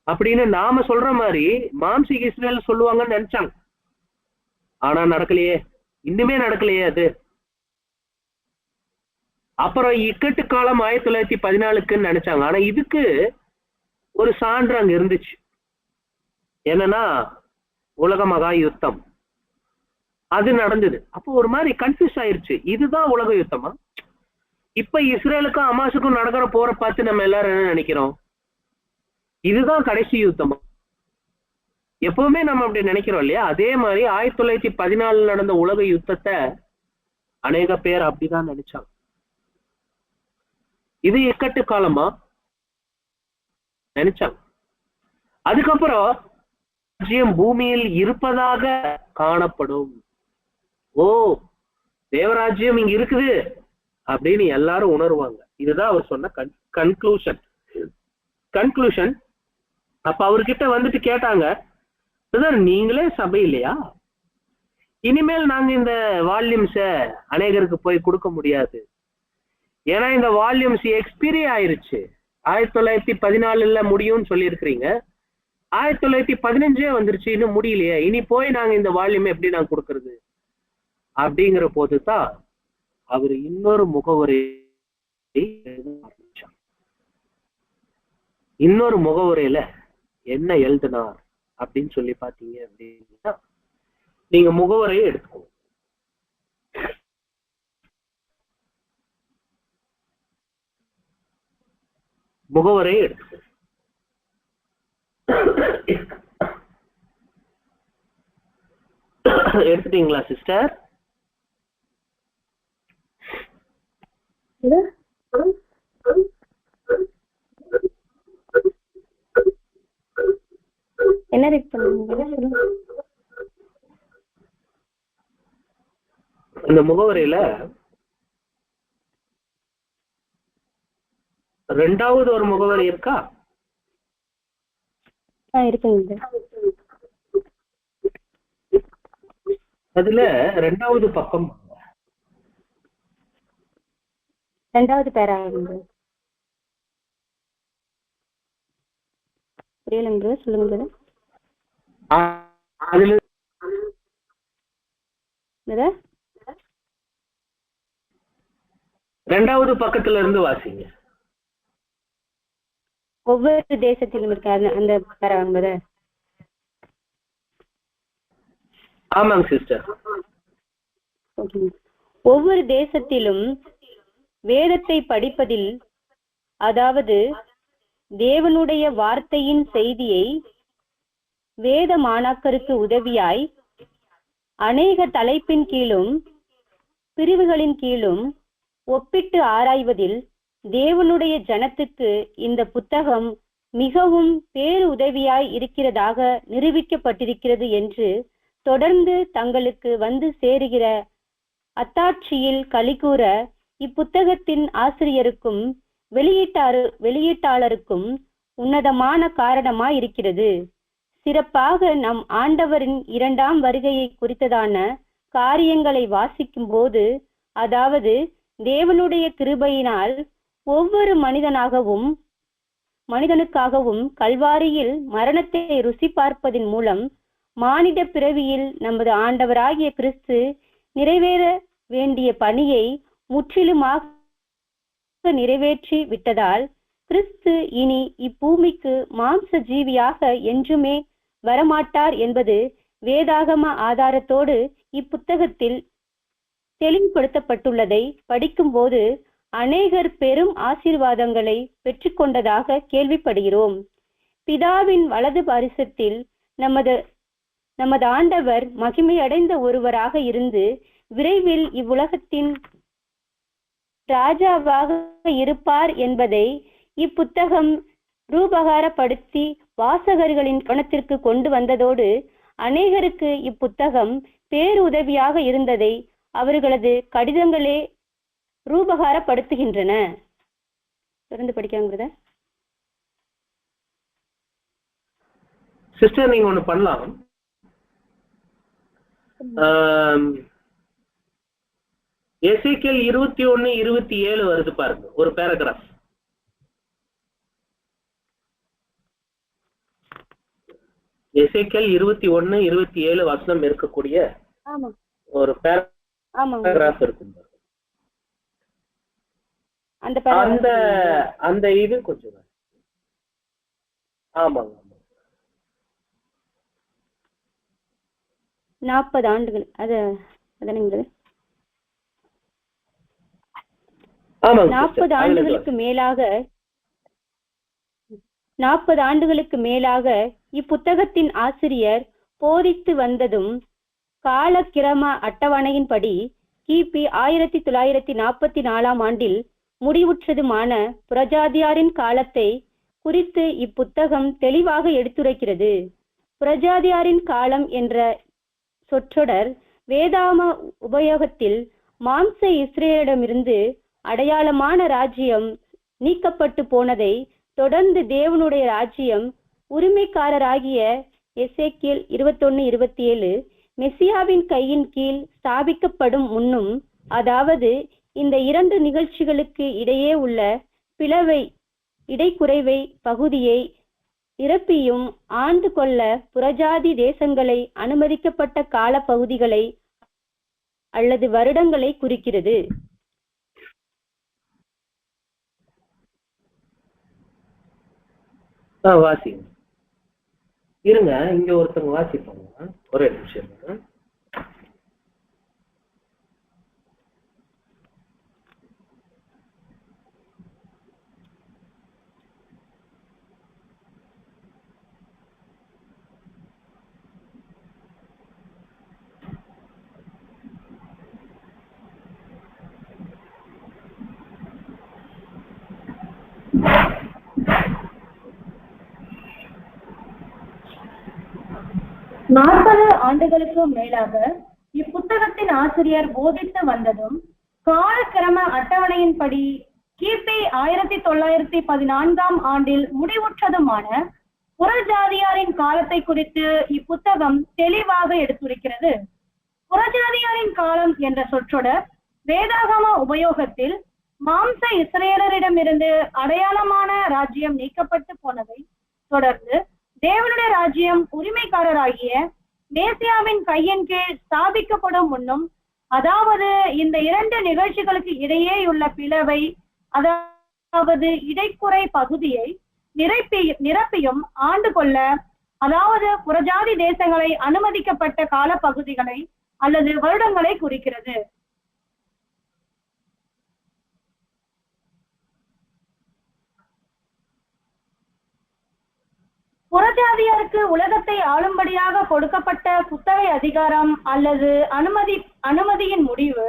அப்படின்னு நாம சொல்ற மாதிரி மாம்சிக இஸ்ரேல் சொல்லுவாங்கன்னு நினைச்சாங்க. ஆனா நடக்கலையே, இன்னுமே நடக்கலையே அது. அப்புறம் இக்கட்டு காலம் 1914 நினைச்சாங்க. ஆனா இதுக்கு ஒரு சான்று அங்க இருந்துச்சு. என்னன்னா உலக மகா யுத்தம் அது நடந்தது. அப்போ ஒரு மாதிரி கன்ஃபியூஸ் ஆயிருச்சு, இதுதான் உலக யுத்தமா? இப்ப இஸ்ரேலுக்கும் அமாசுக்கும் நடக்கிற போரை பார்த்து நம்ம எல்லாரும் என்ன நினைக்கிறோம், இதுதான் கடைசி யுத்தமா? எப்பவுமே நம்ம அப்படி நினைக்கிறோம் இல்லையா? அதே மாதிரி 1914 நடந்த உலக யுத்தத்தை அநேக பேர் அப்படிதான் நினைச்சாங்க. இது இக்கட்டு காலமா நினைச்சாங்க. அதுக்கப்புறம் ராஜ்யம் பூமியில் இருப்பதாக காணப்படும். ஓ, தேவராஜ்யம் இங்க இருக்குது அப்படின்னு எல்லாரும் உணர்வாங்க. இதுதான் அவர் சொன்ன கன்க்ளூஷன். கன்க்ளூஷன். அப்ப அவர்கிட்ட வந்துட்டு கேட்டாங்க, பிரதர் நீங்களே சபை இல்லையா, இனிமேல் நாங்க இந்த வால்யூம்ஸ அநேகருக்கு போய் கொடுக்க முடியாது, ஏன்னா இந்த வால்யூம்ஸ் எக்ஸ்பீரி ஆயிருச்சு. 1914 முடியும்னு சொல்லி இருக்கிறீங்க, 1915 வந்துருச்சு, இன்னும் முடியலையே, இனி போய் நாங்க இந்த வால்யூம் எப்படி நாங்க கொடுக்கறது அப்படிங்கிற போதுதான் அவர் இன்னொரு முகவரி இன்னொரு முகவரையில என்ன எழுதினார் அப்படின்னு சொல்லி பாத்தீங்க அப்படின்னா, நீங்க முகவரையை எடுத்துக்கோங்க. முகவரையை எடுத்துக்கோங்க. எடுத்துட்டீங்களா சிஸ்டர்? என்ன ரீட் பண்ணுங்க? இந்த முகவரியில ரெண்டாவது ஒரு முகவரி இருக்கா? இருக்குங்க. அதுல ரெண்டாவது பக்கம், ரெண்டாவது பேரா புரியலங்க, சொல்லுங்க. அதுல ரெண்டாவது பக்கத்துல இருந்து வாசிங்க. ஒவ்வொரு தேசத்திலும் இருக்காது அந்த பேராங்க. ஆமாங்க சிஸ்டர். ஒவ்வொரு தேசத்திலும் வேதத்தை படிப்பதில், அதாவது தேவனுடைய வார்த்தையின் செய்தியை வேத மாணாக்கருக்கு உதவியாய் அநேக தலைப்பின் கீழும் பிரிவுகளின் கீழும் ஒப்பிட்டு ஆராய்வதில் தேவனுடைய ஜனத்துக்கு இந்த புத்தகம் மிகவும் பேரு உதவியாய் இருக்கிறதாக நிரூபிக்கப்பட்டிருக்கிறது என்று தொடர்ந்து தங்களுக்கு வந்து சேருகிற அத்தாட்சியில் களிகூற இப்புத்தகத்தின் ஆசிரியருக்கும் வெளியீட்டாளருக்கும் உன்னதமான காரணமாய் இருக்கிறது. சிறப்பாக நம் ஆண்டவரின் 2ஆம் வருகையை குறித்ததான காரியங்களை வாசிக்கும் போது, அதாவது தேவனுடைய கிருபையினால் ஒவ்வொரு மனிதனுக்காகவும் கல்வாரியில் மரணத்தை ருசி பார்ப்பதின் மூலம் மானிட பிறவியில் நமது ஆண்டவராகிய கிறிஸ்து நிறைவேற வேண்டிய பணியை முற்றிலுமாக நிறைவேற்றி விட்டதால் கிறிஸ்து இனி இப்பூமிக்கு மாம்ச ஜீவியாக என்றுமே வரமாட்டார் என்பது வேதாகம ஆதாரத்தோடு இப்புத்தகத்தில் தெளிவுபடுத்தப்பட்டுள்ளதை படிக்கும்போது அநேகர் பெரும் ஆசீர்வாதங்களை பெற்றுக்கொண்டதாக கேள்விப்படுகிறோம். பிதாவின் வலது பாரிசத்தில் நமது ஆண்டவர் மகிமையடைந்த ஒருவராக இருந்து விரைவில் இவ்வுலகத்தின் ராஜாவாக இருப்பார் என்பதை இப்புத்தகம் ரூபகாரப்படுத்தி வாசகர்களின் கவனத்திற்கு கொண்டு வந்ததோடு அநேகருக்கு இப்புத்தகம் பேருதவியாக இருந்ததை அவர்களது கடிதங்களே ரூபகாரப்படுத்துகின்றன. தொடர்ந்து படிக்காங்கிறத சிஸ்டர் நீங்க ஒண்ணு பண்ணலாம். எசேக்கியேல் 21:27 வருது பாருங்க, ஒரு பேராகிராஃப். எசேக்கியேல் 21:27 வசனம் இருக்கக்கூடிய ஒரு பேராகிராஃப் இருக்கும். அந்த இது கொஞ்சம் ஆமாங்க. 40 ஆண்டுகள் அதனங்க 40 ஆண்டுகளுக்கு மேலாக இப்புத்தகத்தின் ஆசிரியர் போதித்து வந்ததும் காலக்கிரம அட்டவணையின்படி கிபி 1944 ஆண்டில் முடிவுற்றதுமான புரஜாதியாரின் காலத்தை குறித்து இப்புத்தகம் தெளிவாக எடுத்துரைக்கிறது. புரஜாதியாரின் காலம் என்ற சொற்றொடர் வேதாம உபயோகத்தில் மாம்ச இஸ்ரேலிடமிருந்து அடையாளமான ராஜ்யம் நீக்கப்பட்டு போனதை தொடர்ந்து தேவனுடைய ராஜ்யம் உரிமைக்காரராகிய எசேக்கியேல் 21:27 மெசியாவின் கையின் கீழ் ஸ்தாபிக்கப்படும் முன்னும், அதாவது இந்த இரண்டு நிகழ்ச்சிகளுக்கு இடையே உள்ள பிளவை இடைக்குறைவை பகுதியை நிரப்பியும் ஆண்டு கொள்ள புறஜாதி தேசங்களை அனுமதிக்கப்பட்ட கால பகுதிகளை அல்லது வருடங்களை குறிக்கிறது. வாசிங்க. இருங்க, இங்க ஒருத்தவங்க வாசிப்பாங்க, ஒரே நிமிஷம். ஆண்டுகளுக்கு மேலாக இப்புத்தகத்தின் ஆசிரியர் போதித்து வந்ததும் காலக்கிரம அட்டவணையின்படி கிபி 1914 ஆண்டில் முடிவுற்றதுமான புறஜாதியாரின் காலத்தை குறித்து இப்புத்தகம் தெளிவாக எடுத்துரைக்கிறது. புறஜாதியாரின் காலம் என்ற சொற்றொடர் வேதாகம உபயோகத்தில் மாம்ச இஸ்ரேலரிடமிருந்து அடையாளமான ராஜ்யம் நீக்கப்பட்டு போனதை தொடர்ந்து தேவனுடைய ராஜ்யம் உரிமைக்காரராகிய மேசியாவின் கையின் கீழ் ஸ்தாபிக்கப்படும் முன்னும், அதாவது இந்த இரண்டு நிகழ்ச்சிகளுக்கு இடையேயுள்ள பிளவை, அதாவது இடைக்குறை பகுதியை நிரப்பியும் ஆண்டு கொள்ள, அதாவது புறஜாதி தேசங்களை அனுமதிக்கப்பட்ட கால பகுதிகளை அல்லது வருடங்களை குறிக்கிறது. புறஜாதியாருக்கு உலகத்தை ஆளும்படியாக கொடுக்கப்பட்ட குத்தகை அதிகாரம் அல்லது அனுமதியின் முடிவு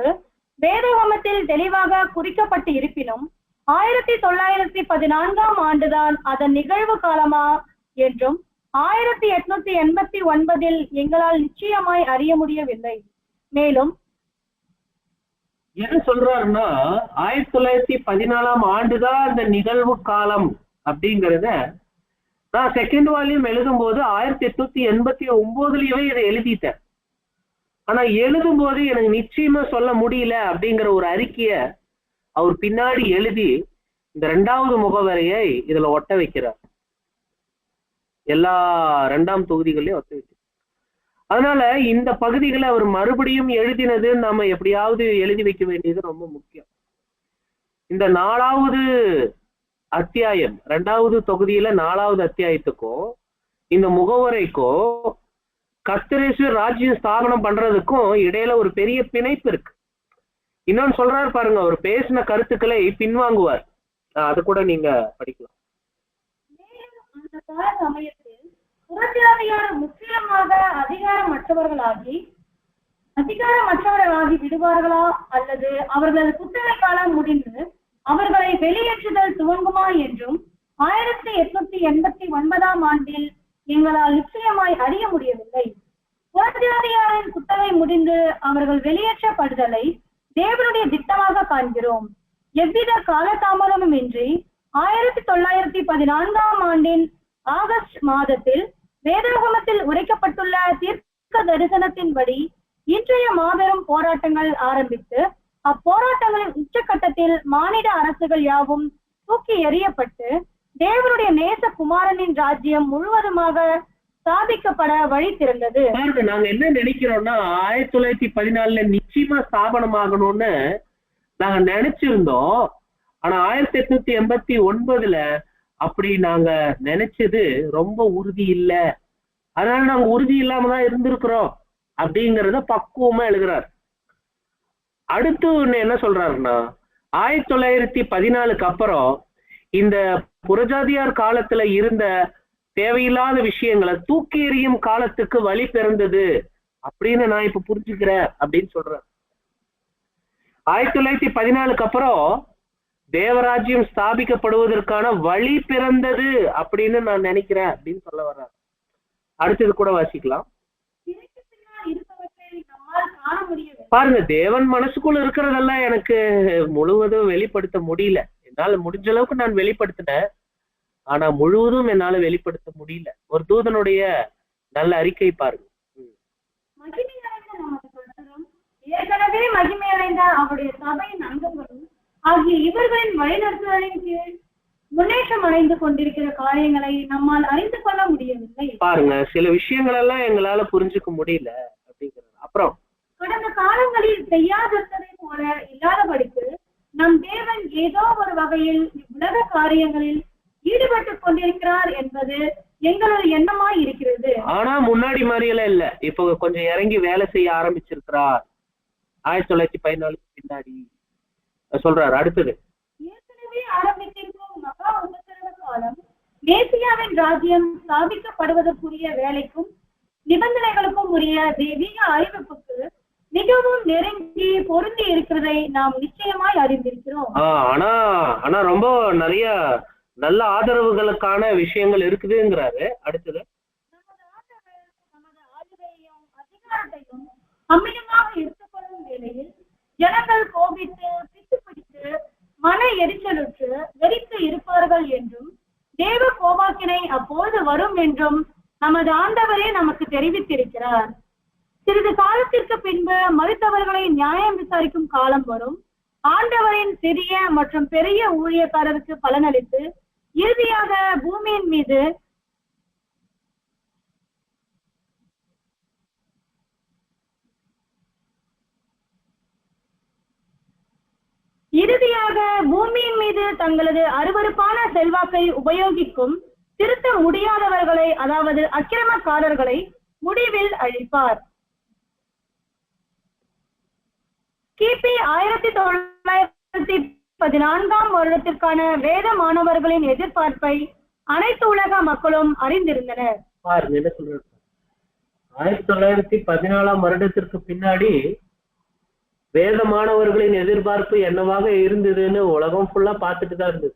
வேதாகமத்தில் தெளிவாக குறிக்கப்பட்டு இருப்பினும் 1914 ஆண்டுதான் அதன் நிகழ்வு காலமா என்றும் 1889 எங்களால் நிச்சயமாய் அறிய முடியவில்லை. மேலும் என்ன சொல்றாருன்னா 1914 ஆண்டுதான் அந்த நிகழ்வு காலம் அப்படிங்கிறத நான் செகண்ட் வால்யூம் எழுதும் போது 1889 இதை எழுதிட்டேன். ஆனா எழுதும் போது எனக்கு நிச்சயமா சொல்ல முடியல அப்படிங்கிற ஒரு அறிக்கைய அவர் பின்னாடி எழுதி இந்த 2வது முகவரியை இதுல ஒட்ட வைக்கிறார். எல்லா 2ஆம் தொகுதிகளையும் ஒட்ட வைக்கிறார். அதனால இந்த பகுதிகளை அவர் மறுபடியும் எழுதினது நாம எப்படியாவது எழுதி வைக்க வேண்டியது ரொம்ப முக்கியம். இந்த 4வது அத்தியாயம் 2வது தொகுதியில 4வது அத்தியாயத்துக்கும் இந்த முகவரைக்கும் கர்த்தரேசு ராஜ்யம் ஸ்தாபனம் பண்றதுக்கும் இடையில ஒரு பெரிய பிணைப்பு இருக்கு. இன்னொன்னு சொல்றாரு பாருங்க, அவர் பேசின கருத்துக்களை பின்வாங்குவார். அது கூட நீங்க படிக்கலாம். அந்த கால சமயத்தில் புறஜாதியார் முற்றிலுமாக அதிகாரமற்றவர்களாகி விடுவார்களா அல்லது அவர்களது குத்தகை காலம் முடிந்து அவர்களை வெளியேற்றுதல் துவங்குமா என்றும் 1889 ஆண்டில் எங்களால் நிச்சயமாய் அறிய முடியவில்லை. புறஜாதியாரின் குத்தகை முடிந்து அவர்கள் வெளியேற்றப்படுதலை தேவனுடைய திட்டமாக காண்கிறோம். எவ்வித காலதாமதமும் இன்றி 1914 ஆண்டின் ஆகஸ்ட் மாதத்தில் வேதாகமத்தில் உரைக்கப்பட்டுள்ள தீர்க்க தரிசனத்தின்படி இன்றைய மாபெரும் போராட்டங்கள் ஆரம்பித்து அப்போராட்டங்களின் உச்சக்கட்டத்தில் மானிட அரசுகள் யாவும் தூக்கி எறியப்பட்டு தேவனுடைய நேச குமாரனின் ராஜ்யம் முழுவதுமாக ஸ்தாபிக்கப்பட வழி திறந்தது. நாங்க என்ன நினைக்கிறோம்னா 1914 நிச்சயமா ஸ்தாபனமாகணும்னு நாங்க நினைச்சிருந்தோம். ஆனா 1889 அப்படி நாங்க நினைச்சது ரொம்ப உறுதி இல்லை, அதனால நாங்க உறுதி இல்லாம தான் இருந்திருக்கிறோம் அப்படிங்கறத பக்குவமா எழுதுறாரு. அடுத்து ஒண்ணு என்ன சொல்றாருன்னா 1914 அப்புறம் இந்த புறஜாதியார் காலத்துல இருந்த தேவையில்லாத விஷயங்களை தூக்கி எறியும் காலத்துக்கு வழி பிறந்தது அப்படின்னு நான் இப்ப புரிஞ்சுக்கிறேன் அப்படின்னு சொல்றேன். 1914 அப்புறம் தேவராஜ்யம் ஸ்தாபிக்கப்படுவதற்கான வழி பிறந்தது அப்படின்னு நான் நினைக்கிறேன் அப்படின்னு சொல்ல வர்றாரு. அடுத்தது கூட வாசிக்கலாம். பாருங்க, தேவன் மனசுக்குள்ள இருக்கிறதெல்லாம் எனக்கு முழுவதும் வெளிப்படுத்த முடியல. என்னால முடிஞ்ச அளவுக்கு நான் வெளிப்படுத்தினேன். ஆனா முழுவதும் என்னால வெளிப்படுத்த முடியல. ஒரு தூதனுடைய நல்ல அறிக்கை பாருங்க. மகிமையடைந்த நமது கர்த்தரும் ஏற்கனவே மகிமையடைந்த அவருடைய சபையின் அங்கங்களும் ஆகிய இவர்களின் வழிநடத்துதலின் கீழ் முன்னேற்றம் அடைந்து கொண்டிருக்கிற காரியங்களை நம்மால் அறிந்து கொள்ள முடியவில்லை. பாருங்க, சில விஷயங்கள் எல்லாம் எங்களால புரிஞ்சுக்க முடியல அப்படிங்கிறது. அப்புறம் கடந்த காலங்களில் செய்யாதிருந்ததை போல இல்லாதபடிக்கு நம் தேவன் ஏதோ ஒரு வகையில் உலக காரியங்களில் ஈடுபட்டுக் கொண்டிருக்கிறார் என்பது எங்களது எண்ணமாய் இருக்கிறது. ஆனா முன்னாடி மாதிரியெல்லாம் இல்ல, இப்போ கொஞ்சம் இறங்கி வேலை செய்ய ஆரம்பிச்சிருக்கிறார். 1914 பின்னாடி சொல்றாரு. அடுத்தது, ஏற்கனவே ஆரம்பித்திருக்கும் மகா உபத்திரவ காலம் மேசியாவின் ராஜ்யம் ஸ்தாபிக்கப்படுவதற்குரிய வேலைக்கும் நிபந்தனைகளுக்கும் உரிய தெய்வீக அறிவிப்புக்கு மிகவும் நெருங்கி பொருந்தி இருக்கிறதை நாம் நிச்சயமாய் அறிந்திருக்கிறோம். ஆனா ரொம்ப நிறைய நல்ல ஆதரவுகளுக்கான விஷயங்கள் இருக்குதுங்கிறாரு. அடுத்தது, நமது ஆண்டவர் நமது ஆளுகையையும் அதிகாரத்தையும் அமிதமாக எடுத்துக்கொள்ளும் வேளையில் ஜனங்கள் கோபித்து பிடித்து மன எரிச்சலுற்று வெறித்து இருப்பார்கள் என்றும் தேவ கோபாக்கினை அப்போது வரும் என்றும் நமது ஆண்டவரே நமக்கு தெரிவித்திருக்கிறார். சிறிது காலத்திற்கு பின்பு மரித்தவர்களை நியாயம் விசாரிக்கும் காலம் வரும். ஆண்டவரின் சிறிய மற்றும் பெரிய ஊழியக்காரருக்கு பலனளித்து இறுதியாக பூமியின் மீது தங்களது அருவருப்பான செல்வாக்கை உபயோகிக்கும் திருத்த முடியாதவர்களை, அதாவது அக்கிரமக்காரர்களை முடிவில் அழிப்பார். கிபி 1914 வருடத்திற்கான வேத மாணவர்களின் எதிர்பார்ப்பை அனைத்து உலக மக்களும் அறிந்திருந்தனர். 1914 வருடத்திற்கு பின்னாடி வேத மாணவர்களின் எதிர்பார்ப்பு என்னவாக இருந்ததுன்னு உலகம் ஃபுல்லா பார்த்துட்டு தான் இருந்தது.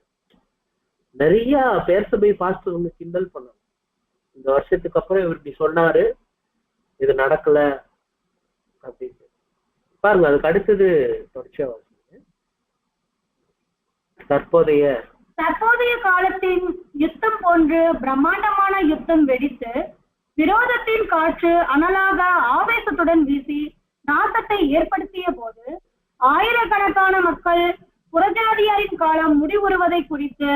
நிறைய பேர் சபை பாஸ்டர் கிண்டல் பண்ணாங்க. இந்த வருஷத்துக்கு அப்புறம் இவர் இப்படி சொன்னாரு, இது நடக்கல அப்படின்னு பாருங்க. அதுக்கு அடுத்தது தொடர்ச்சியா தற்போதைய காலத்தின் யுத்தம் போன்று பிரம்மாண்டமான யுத்தம் வெடித்து விரோதத்தின் காற்று அனலாக ஆவேசத்துடன் வீசி நாசத்தை ஏற்படுத்திய போது ஆயிரக்கணக்கான மக்கள் புறஜாதியாரின் காலம் முடிவுறுவதை குறித்து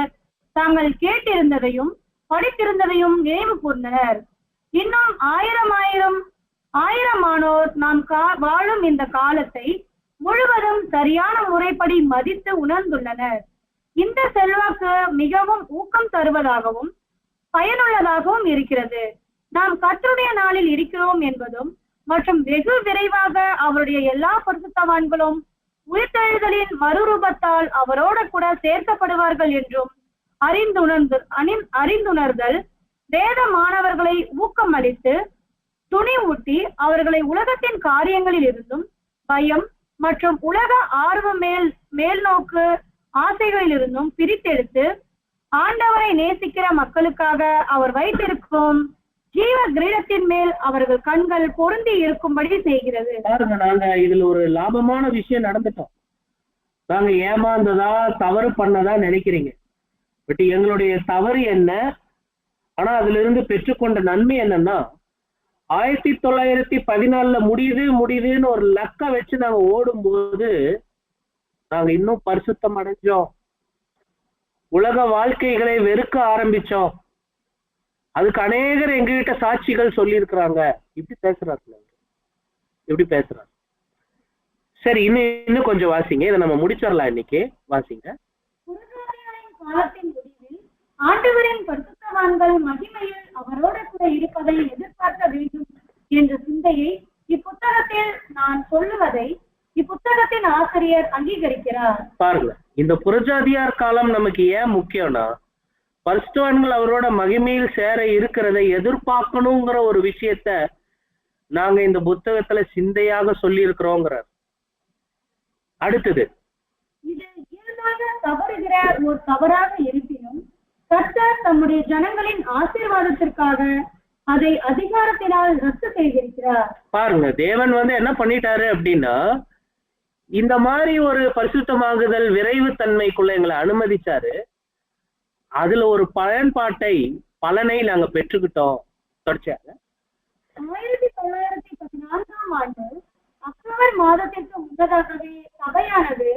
தாங்கள் கேட்டிருந்ததையும் படித்திருந்ததையும் நினைவு கூர்ந்தனர். இன்னும் ஆயிரமானோர் நாம் வாழும் இந்த காலத்தை முழுவதும் சரியான முறைப்படி மதித்து உணர்ந்துள்ளனர். இந்த செல்வாக்கு மிகவும் ஊக்கம் தருவதாகவும் பயனுள்ளதாகவும் இருக்கிறது. நாம் கர்த்தருடைய நாளில் இருக்கிறோம் என்பதும் மற்றும் வெகு விரைவாக அவருடைய எல்லா பரிசுத்தவான்களும் உயிர்த்தெழுதலின் மறுரூபத்தால் அவரோட கூட சேர்க்கப்படுவார்கள் என்றும் அறிந்துணர்தல் வேத மாணவர்களை ஊக்கமளித்து துணிவூட்டி அவர்களை உலகத்தின் காரியங்களில் இருந்தும் பயம் மற்றும் உலக ஆர்வ மேல்நோக்கு ஆசைகளில் இருந்தும் பிரித்தெடுத்து ஆண்டவரை நேசிக்கிற மக்களுக்காக அவர் வைத்திருக்கும் ஜீவ கிரீடத்தின் மேல் அவர்கள் கண்கள் பொருந்தி இருக்கும்படி செய்கிறது. நாங்க இதுல ஒரு லாபமான விஷயம் நடந்துட்டோம். நாங்க ஏமாந்ததா தவறு பண்ணதா நினைக்கிறீங்க. பட் எங்களுடைய தவறு என்ன, ஆனா அதுல இருந்து பெற்றுக்கொண்ட நன்மை என்னன்னா 1914 முடியுதுன்னு ஒரு லக்க வச்சு நாங்க ஓடும்போது நாங்க இன்னும் பரிசுத்தம் அடைஞ்சோம். உலக வாழ்க்கைகளை வெறுக்க ஆரம்பிச்சோம். அதுக்கு அநேகர் எங்ககிட்ட சாட்சிகள் சொல்லி இருக்கிறாங்க. இப்படி பேசுறாங்க. சரி, இன்னும் கொஞ்சம் வாசிங்க. இதை நம்ம முடிச்சிடலாம் இன்னைக்கு. வாசிங்க. காலத்தின் முடிவில் ஆண்டவரின் பரிசுத்தவான்கள் மகிமையில் அவரோட கூட இருப்பதை எதிர்பார்க்க வேண்டும் என்ற சிந்தையை இப்புத்தகத்தில் நான் சொல்லுவதை இப்புத்தகத்தின் ஆசிரியர் அங்கீகரிக்கிறார். பாருங்க, இந்த புறஜாதியார் காலம் நமக்கு ஏன் முக்கியம்னா, பரிசுத்தவான்கள் அவரோட மகிமையில் சேர இருக்கிறதை எதிர்பார்க்கணுங்கிற ஒரு விஷயத்த நாங்க இந்த புத்தகத்துல சிந்தையாக சொல்லி இருக்கிறோங்கிறார். அடுத்தது, இது இயல்பாக தவறுகிற ஒரு தவறாக இருப்பினும் கர்த்தர் தம்முடைய ஜனங்களின் ஆசீர்வாதத்திற்காக அதை அதிகாரத்தினால் ரத்து செய்திருக்கிறார். பாருங்க, தேவன் என்ன பண்ணிட்டாரு அப்படின்னா, இந்த மாதிரி ஒரு பரிசுத்தமாகுதல் விரைவு தன்மைக்குள்ள எங்களை அனுமதிச்சாரு. அதுல ஒரு பலனை நாங்க பெற்றுக்கிட்டோம். தொடர்ச்சியாக 1914ஆம் ஆண்டு அக்டோபர் மாதத்திற்கு முன்னதாகவே சபையானது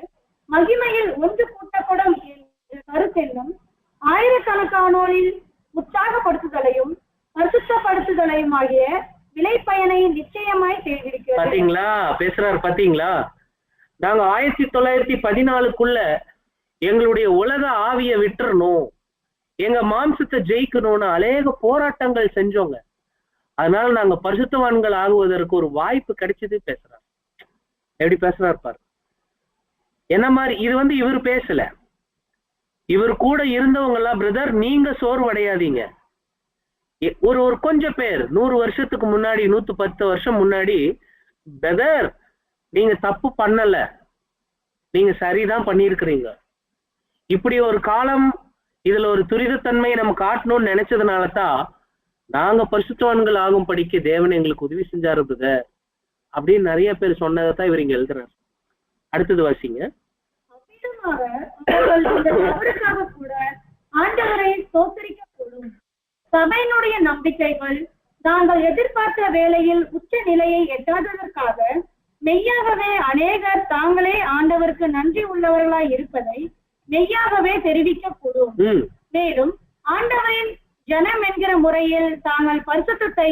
மகிமையில் ஒன்று கூட்டப்படும் என்ற கருத்தென்னும் ஆயிரக்கணக்கானோரில் உற்சாகப்படுத்துதலையும் பரிசுத்தப்படுத்துதலையும் ஆகிய விளைபயனை நிச்சயமாய் செய்திருக்கிறது. பாத்தீங்களா பேசுறாரு, பாத்தீங்களா? நாங்க 1914க்குள்ள எங்களுடைய உலக ஆவிய விட்டுறணும், எங்க மாம்சத்தை ஜெயிக்கணும்னு அநேக போராட்டங்கள் செஞ்சோங்க. அதனால நாங்க பரிசுத்தவான்கள் ஆகுவதற்கு ஒரு வாய்ப்பு கிடைச்சது. பேசுறாரு, எப்படி பேசுறாரு பாரு. என்ன மாதிரி இது இவர் பேசல, இவர் கூட இருந்தவங்க எல்லாம், பிரதர் நீங்க சோர்வடையாதீங்க. ஒரு கொஞ்சம் பேர் 100 வருஷத்துக்கு முன்னாடி, 110 வருஷம் முன்னாடி, பிரதர் நீங்க தப்பு பண்ணல, நீங்க சரிதான் பண்ணியிருக்கிறீங்க, இப்படி ஒரு காலம் இதுல ஒரு துரிதத்தன்மையை நம்ம காட்டணும்னு நினைச்சதுனால தான் நாங்க பரிசுத்தவான்கள் ஆகும் படிக்க தேவன் எங்களுக்கு உதவி செஞ்சாரு பிரதர் அப்படின்னு நிறைய பேர் சொன்னதான் இவர் இங்க எழுதுறாரு. அடுத்தது வாசிங்க. கூட ஆண்டவரை ஸ்தோத்திரிக்கக்கூடும். சபையினுடைய நம்பிக்கைகள் நாங்கள் எதிர்பார்த்த வேளையில் உச்ச நிலையை எட்டாததற்காக மெய்யாகவே அநேகர் தாங்களே ஆண்டவருக்கு நன்றி உள்ளவர்களாய் இருப்பதை மெய்யாகவே தெரிவிக்கக்கூடும். மேலும் ஆண்டவரின் ஜனம் என்கிற முறையில் தாங்கள் பரிசுத்தத்தை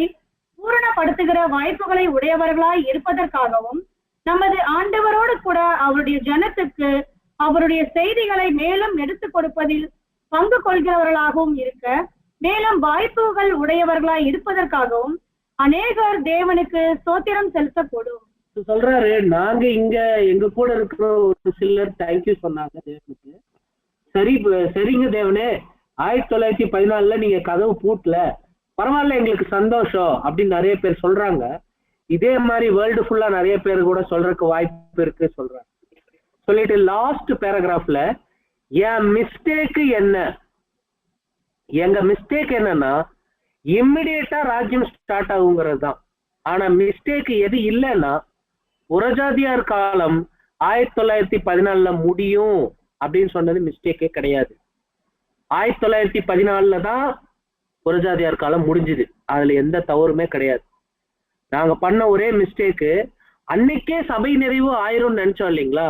பூரணப்படுத்துகிற வாய்ப்புகளை உடையவர்களாய் இருப்பதற்காகவும் நமது ஆண்டவரோடு கூட அவருடைய ஜனத்துக்கு அவருடைய செய்திகளை மேலும் எடுத்துக் கொடுப்பதில் பங்கு கொள்கிறவர்களாகவும் இருக்க, மேலும் வாய்ப்புகள் உடையவர்களாய் இருப்பதற்காகவும் அநேகர் தேவனுக்கு ஸ்தோத்திரம் செலுத்தக்கூடும். சொல்றாரு, நாங்க இங்க எங்க கூட இருக்கிற ஒரு சிலர் தேங்க்யூ சொன்னாங்க தேவனுக்கு. சரிங்க தேவனே, 1914 நீங்க கதவு பூட்டல, பரவாயில்ல எங்களுக்கு சந்தோஷம் அப்படின்னு நிறைய பேர் சொல்றாங்க. இதே மாதிரி வேர்ல்டு ஃபுல்லா நிறைய பேர் கூட சொல்றதுக்கு வாய்ப்பு இருக்கு சொல்றாங்க. சொல்லிட்டு லாஸ்ட் பேராகிராஃப்ல என் மிஸ்டேக் என்ன, எங்க மிஸ்டேக் என்னன்னா இம்மிடியேட்டா ராஜ்யம் ஸ்டார்ட் ஆகுங்கிறது தான். ஆனா மிஸ்டேக் எது இல்லைன்னா புறஜாதியார் காலம் 1914 முடியும் அப்படின்னு சொன்னது மிஸ்டேக்கே கிடையாது. 1914 தான் புறஜாதியார் காலம் முடிஞ்சுது, அதுல எந்த தவறுமே கிடையாது. நாங்க பண்ண ஒரே மிஸ்டேக்கு அன்னைக்கே சபை நிறைவு ஆயிரும் நினைச்சோம் இல்லைங்களா,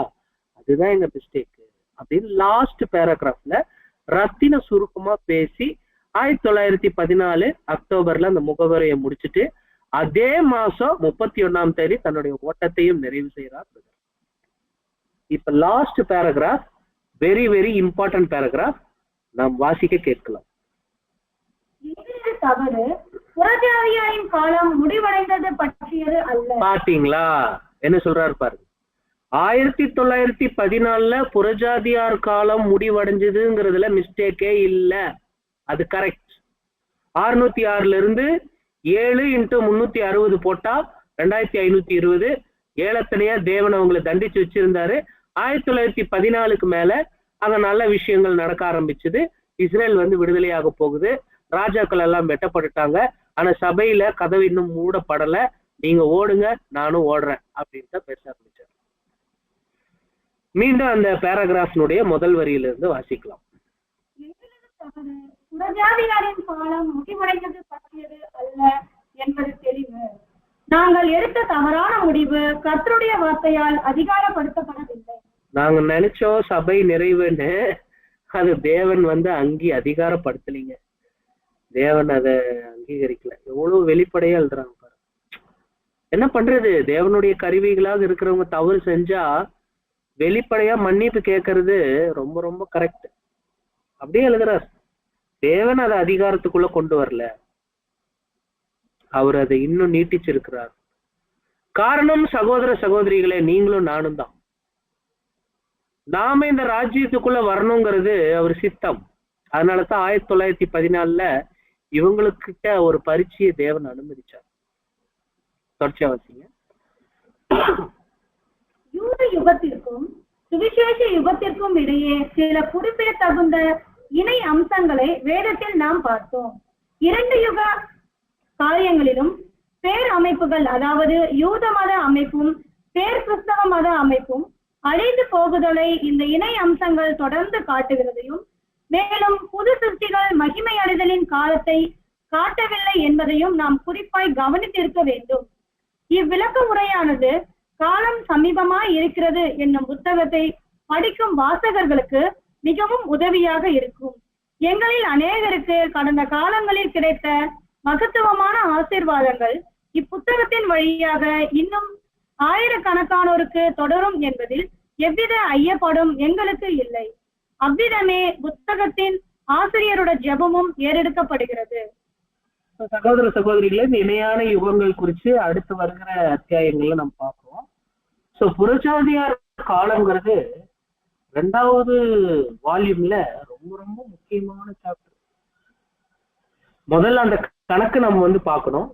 அதுதான் எங்க மிஸ்டேக் அப்படின்னு லாஸ்ட் பேராகிராஃப்ல ரத்தின சுருக்கமா பேசி 1914 அக்டோபர்ல அந்த முகவரையை முடிச்சுட்டு அதே மாசம் 31ஆம் தேதி தன்னுடைய ஓட்டத்தையும் நிறைவு செய்யறார். இப்ப last paragraph very very important paragraph, நாம் வாசிக்க கேட்கலாம். தவறு புறஜாதியாரின் காலம் முடிவடைந்தது பற்றியது அல்ல. பாத்தீங்களா என்ன சொல்றாரு பாருங்க. 1914 புறஜாதியார் காலம் முடிவடைஞ்சதுங்கிறதுல மிஸ்டேக்கே இல்ல, அது கரெக்ட். 606 இருந்து 7 × 360 போட்டா 2520 ஏழத்தனையா தேவன் அவங்களை தண்டிச்சு வச்சிருந்தாரு. 1914க்கு மேல அங்க நல்ல விஷயங்கள் நடக்க ஆரம்பிச்சது. இஸ்ரேல் விடுதலையாக போகுது, ராஜாக்கள் எல்லாம் வெட்டப்பட்டுட்டாங்க. ஆனா சபையில கதவு இன்னும் மூடப்படல, நீங்க ஓடுங்க நானும் ஓடுறேன் அப்படின்னு பேச ஆரம்பிச்சார். மீண்டும் அந்த பேராகிராஃபினுடைய முதல் வரியிலிருந்து வாசிக்கலாம். புறஜாதியாரின் காலம் முடிவடைந்தது பற்றியது அல்ல என்பது தெளிவு. நாங்கள் எடுத்த தவறான முடிவு கர்த்தருடைய வார்த்தையால் அதிகாரப்படுத்தப்படவில்லை. நாங்க நினைச்சோம் சபை நிறைவுன்னு, அது தேவன் அதிகாரப்படுத்தலீங்க. தேவன் அதை அங்கீகரிக்கல. எவ்வளவு வெளிப்படையா எழுதுறாங்க பாரு. என்ன பண்றது, தேவனுடைய கருவிகளாக இருக்கிறவங்க தவறு செஞ்சா வெளிப்படையா மன்னிப்பு கேட்கறது ரொம்ப ரொம்ப கரெக்ட். அப்படியே எழுதுறார். தேவன் அதை அதிகாரத்துக்குள்ள கொண்டு வரல, அவர் அதை இன்னும் நீட்டிச்சிருக்கிறார். காரணம் சகோதர சகோதரிகளே, நீங்களும் நானும் தான். நாம இந்த ராஜ்யத்துக்குள்ள வரணுங்கிறது அவர் சித்தம். அதனாலதான் 1914 இவங்களுக்கிட்ட ஒரு பரீட்சையை தேவன் அனுமதிச்சார். தொடர்ச்சியா வாசிங்க. யூத யுகத்திற்கும் சுவிசேஷ யுகத்திற்கும் இடையே சில குறிப்பிடத்தகுந்த இணை அம்சங்களை வேதத்தில் நாம் பார்த்தோம். 2 யுக காரியங்களிலும் பேர் அமைப்புகள், அதாவது யூத மத அமைப்பும் பேர் கிறிஸ்தவ மத அமைப்பும் அழிந்து போகுதலை இந்த இணை அம்சங்கள் தொடர்ந்து காட்டுகிறதையும் மேலும் புது சிருஷ்டிகள் மகிமை அடைதலின் காலத்தை காட்டவில்லை என்பதையும் நாம் குறிப்பாய் கவனித்திருக்க வேண்டும். இவ்விளக்க உரையானது காலம் சமீபமாய் இருக்கிறது என்னும் புத்தகத்தை படிக்கும் வாசகர்களுக்கு மிகவும் உதவியாக இருக்கும். எங்களில் அநேகருக்கு கடந்த காலங்களில் கிடைத்த மகத்துவமான ஆசீர்வாதங்கள் இப்புத்தகத்தின் வழியாக இன்னும் ஆயிரக்கணக்கானோருக்கு தொடரும் என்பதில் எவ்வித ஐயப்பாடும் எங்களுக்கு இல்லை. அவ்விதமே புத்தகத்தின் ஆசிரியரோட ஜெபமும் ஏறெடுக்கப்படுகிறது. சகோதர சகோதரிகளே, இந்த இணையான யுகங்கள் குறித்து அடுத்து வருகிற அத்தியாயங்கள்ல நம்ம பார்ப்போம். சோ புறஜாதியார் காலங்கிறது 2வது வால்யூம்ல ரொம்ப ரொம்ப முக்கியமான சாப்டர். முதல்ல அந்த கணக்கு நம்ம பார்க்கணும்,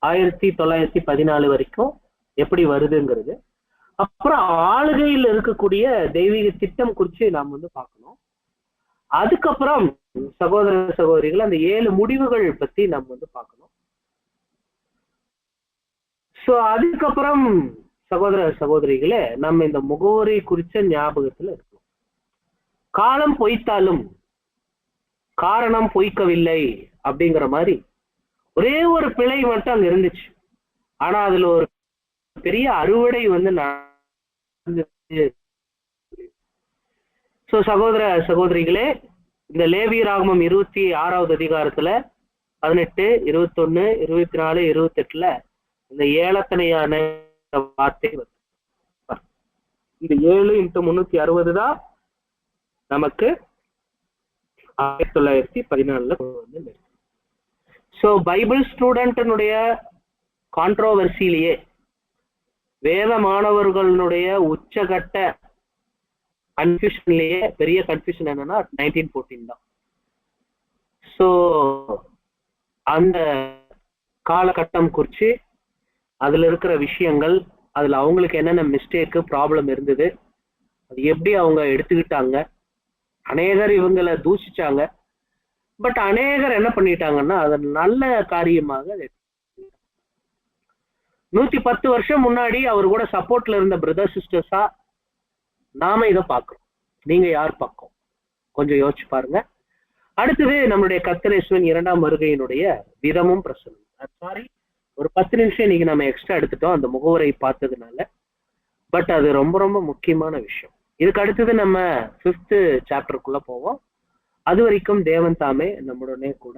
1914 வரைக்கும் எப்படி வருதுங்கிறது. அப்புறம் ஆளுகையில் இருக்கக்கூடிய தெய்வீக திட்டம் குறித்து நாம் பார்க்கணும். அதுக்கப்புறம் சகோதர சகோதரிகள் அந்த 7 முடிவுகள் பத்தி நம்ம பார்க்கணும். சோ அதுக்கப்புறம் சகோதர சகோதரிகளே, நம்ம இந்த முகவரி குறித்த ஞாபகத்துல இருக்கணும். காலம் பொய்த்தாலும் காரணம் பொய்க்கவில்லை அப்படிங்கிற மாதிரி ஒரே ஒரு பிழை மட்டும் அங்க இருந்துச்சு. ஆனா அதுல ஒரு பெரிய அறுவடை சோ சகோதர சகோதரிகளே, இந்த லேவியராகமம் 26வது அதிகாரத்துல 18, 21, 24, 28ல இந்த ஏலத்தனையான வார்த்தை இந்த 7 × 360 தான் நமக்கு 1914 சோ பைபிள் ஸ்டூடெண்ட்னுடைய கான்ட்ரோவர்சிலேயே வேத மாணவர்களுடைய உச்சகட்ட கன்ஃபியூஷன்லயே பெரிய கன்ஃபியூஷன் என்னன்னா 1914 தான். சோ அந்த காலகட்டம் குறிச்சு அதுல இருக்கிற விஷயங்கள், அதுல அவங்களுக்கு என்னென்ன மிஸ்டேக்கு ப்ராப்ளம் இருந்தது, அது எப்படி அவங்க எடுத்துக்கிட்டாங்க. அநேகர் இவங்களை தூஷிச்சாங்க, பட் அநேகர் என்ன பண்ணிட்டாங்கன்னா அதை நல்ல காரியமாக 110 வருஷம் முன்னாடி அவர் கூட சப்போர்ட்ல இருந்த பிரதர் சிஸ்டர்ஸா நாம இதை பார்க்கிறோம். நீங்க யார் பக்கம் கொஞ்சம் யோசிச்சு பாருங்க. அடுத்தது நம்மளுடைய கர்த்தரேசுவின் 2ஆம் வருகையினுடைய விதமும் பிரசனம். சாரி, ஒரு 10 நிமிஷம் இன்னைக்கு நம்ம எக்ஸ்ட்ரா எடுத்துட்டோம் அந்த முகவரை பார்த்ததுனால. பட் அது ரொம்ப ரொம்ப முக்கியமான விஷயம். இதுக்கு அடுத்தது நம்ம 5th சாப்டருக்குள்ள போவோம். அது வரைக்கும் தேவன் தாமே நம்முடனே கூட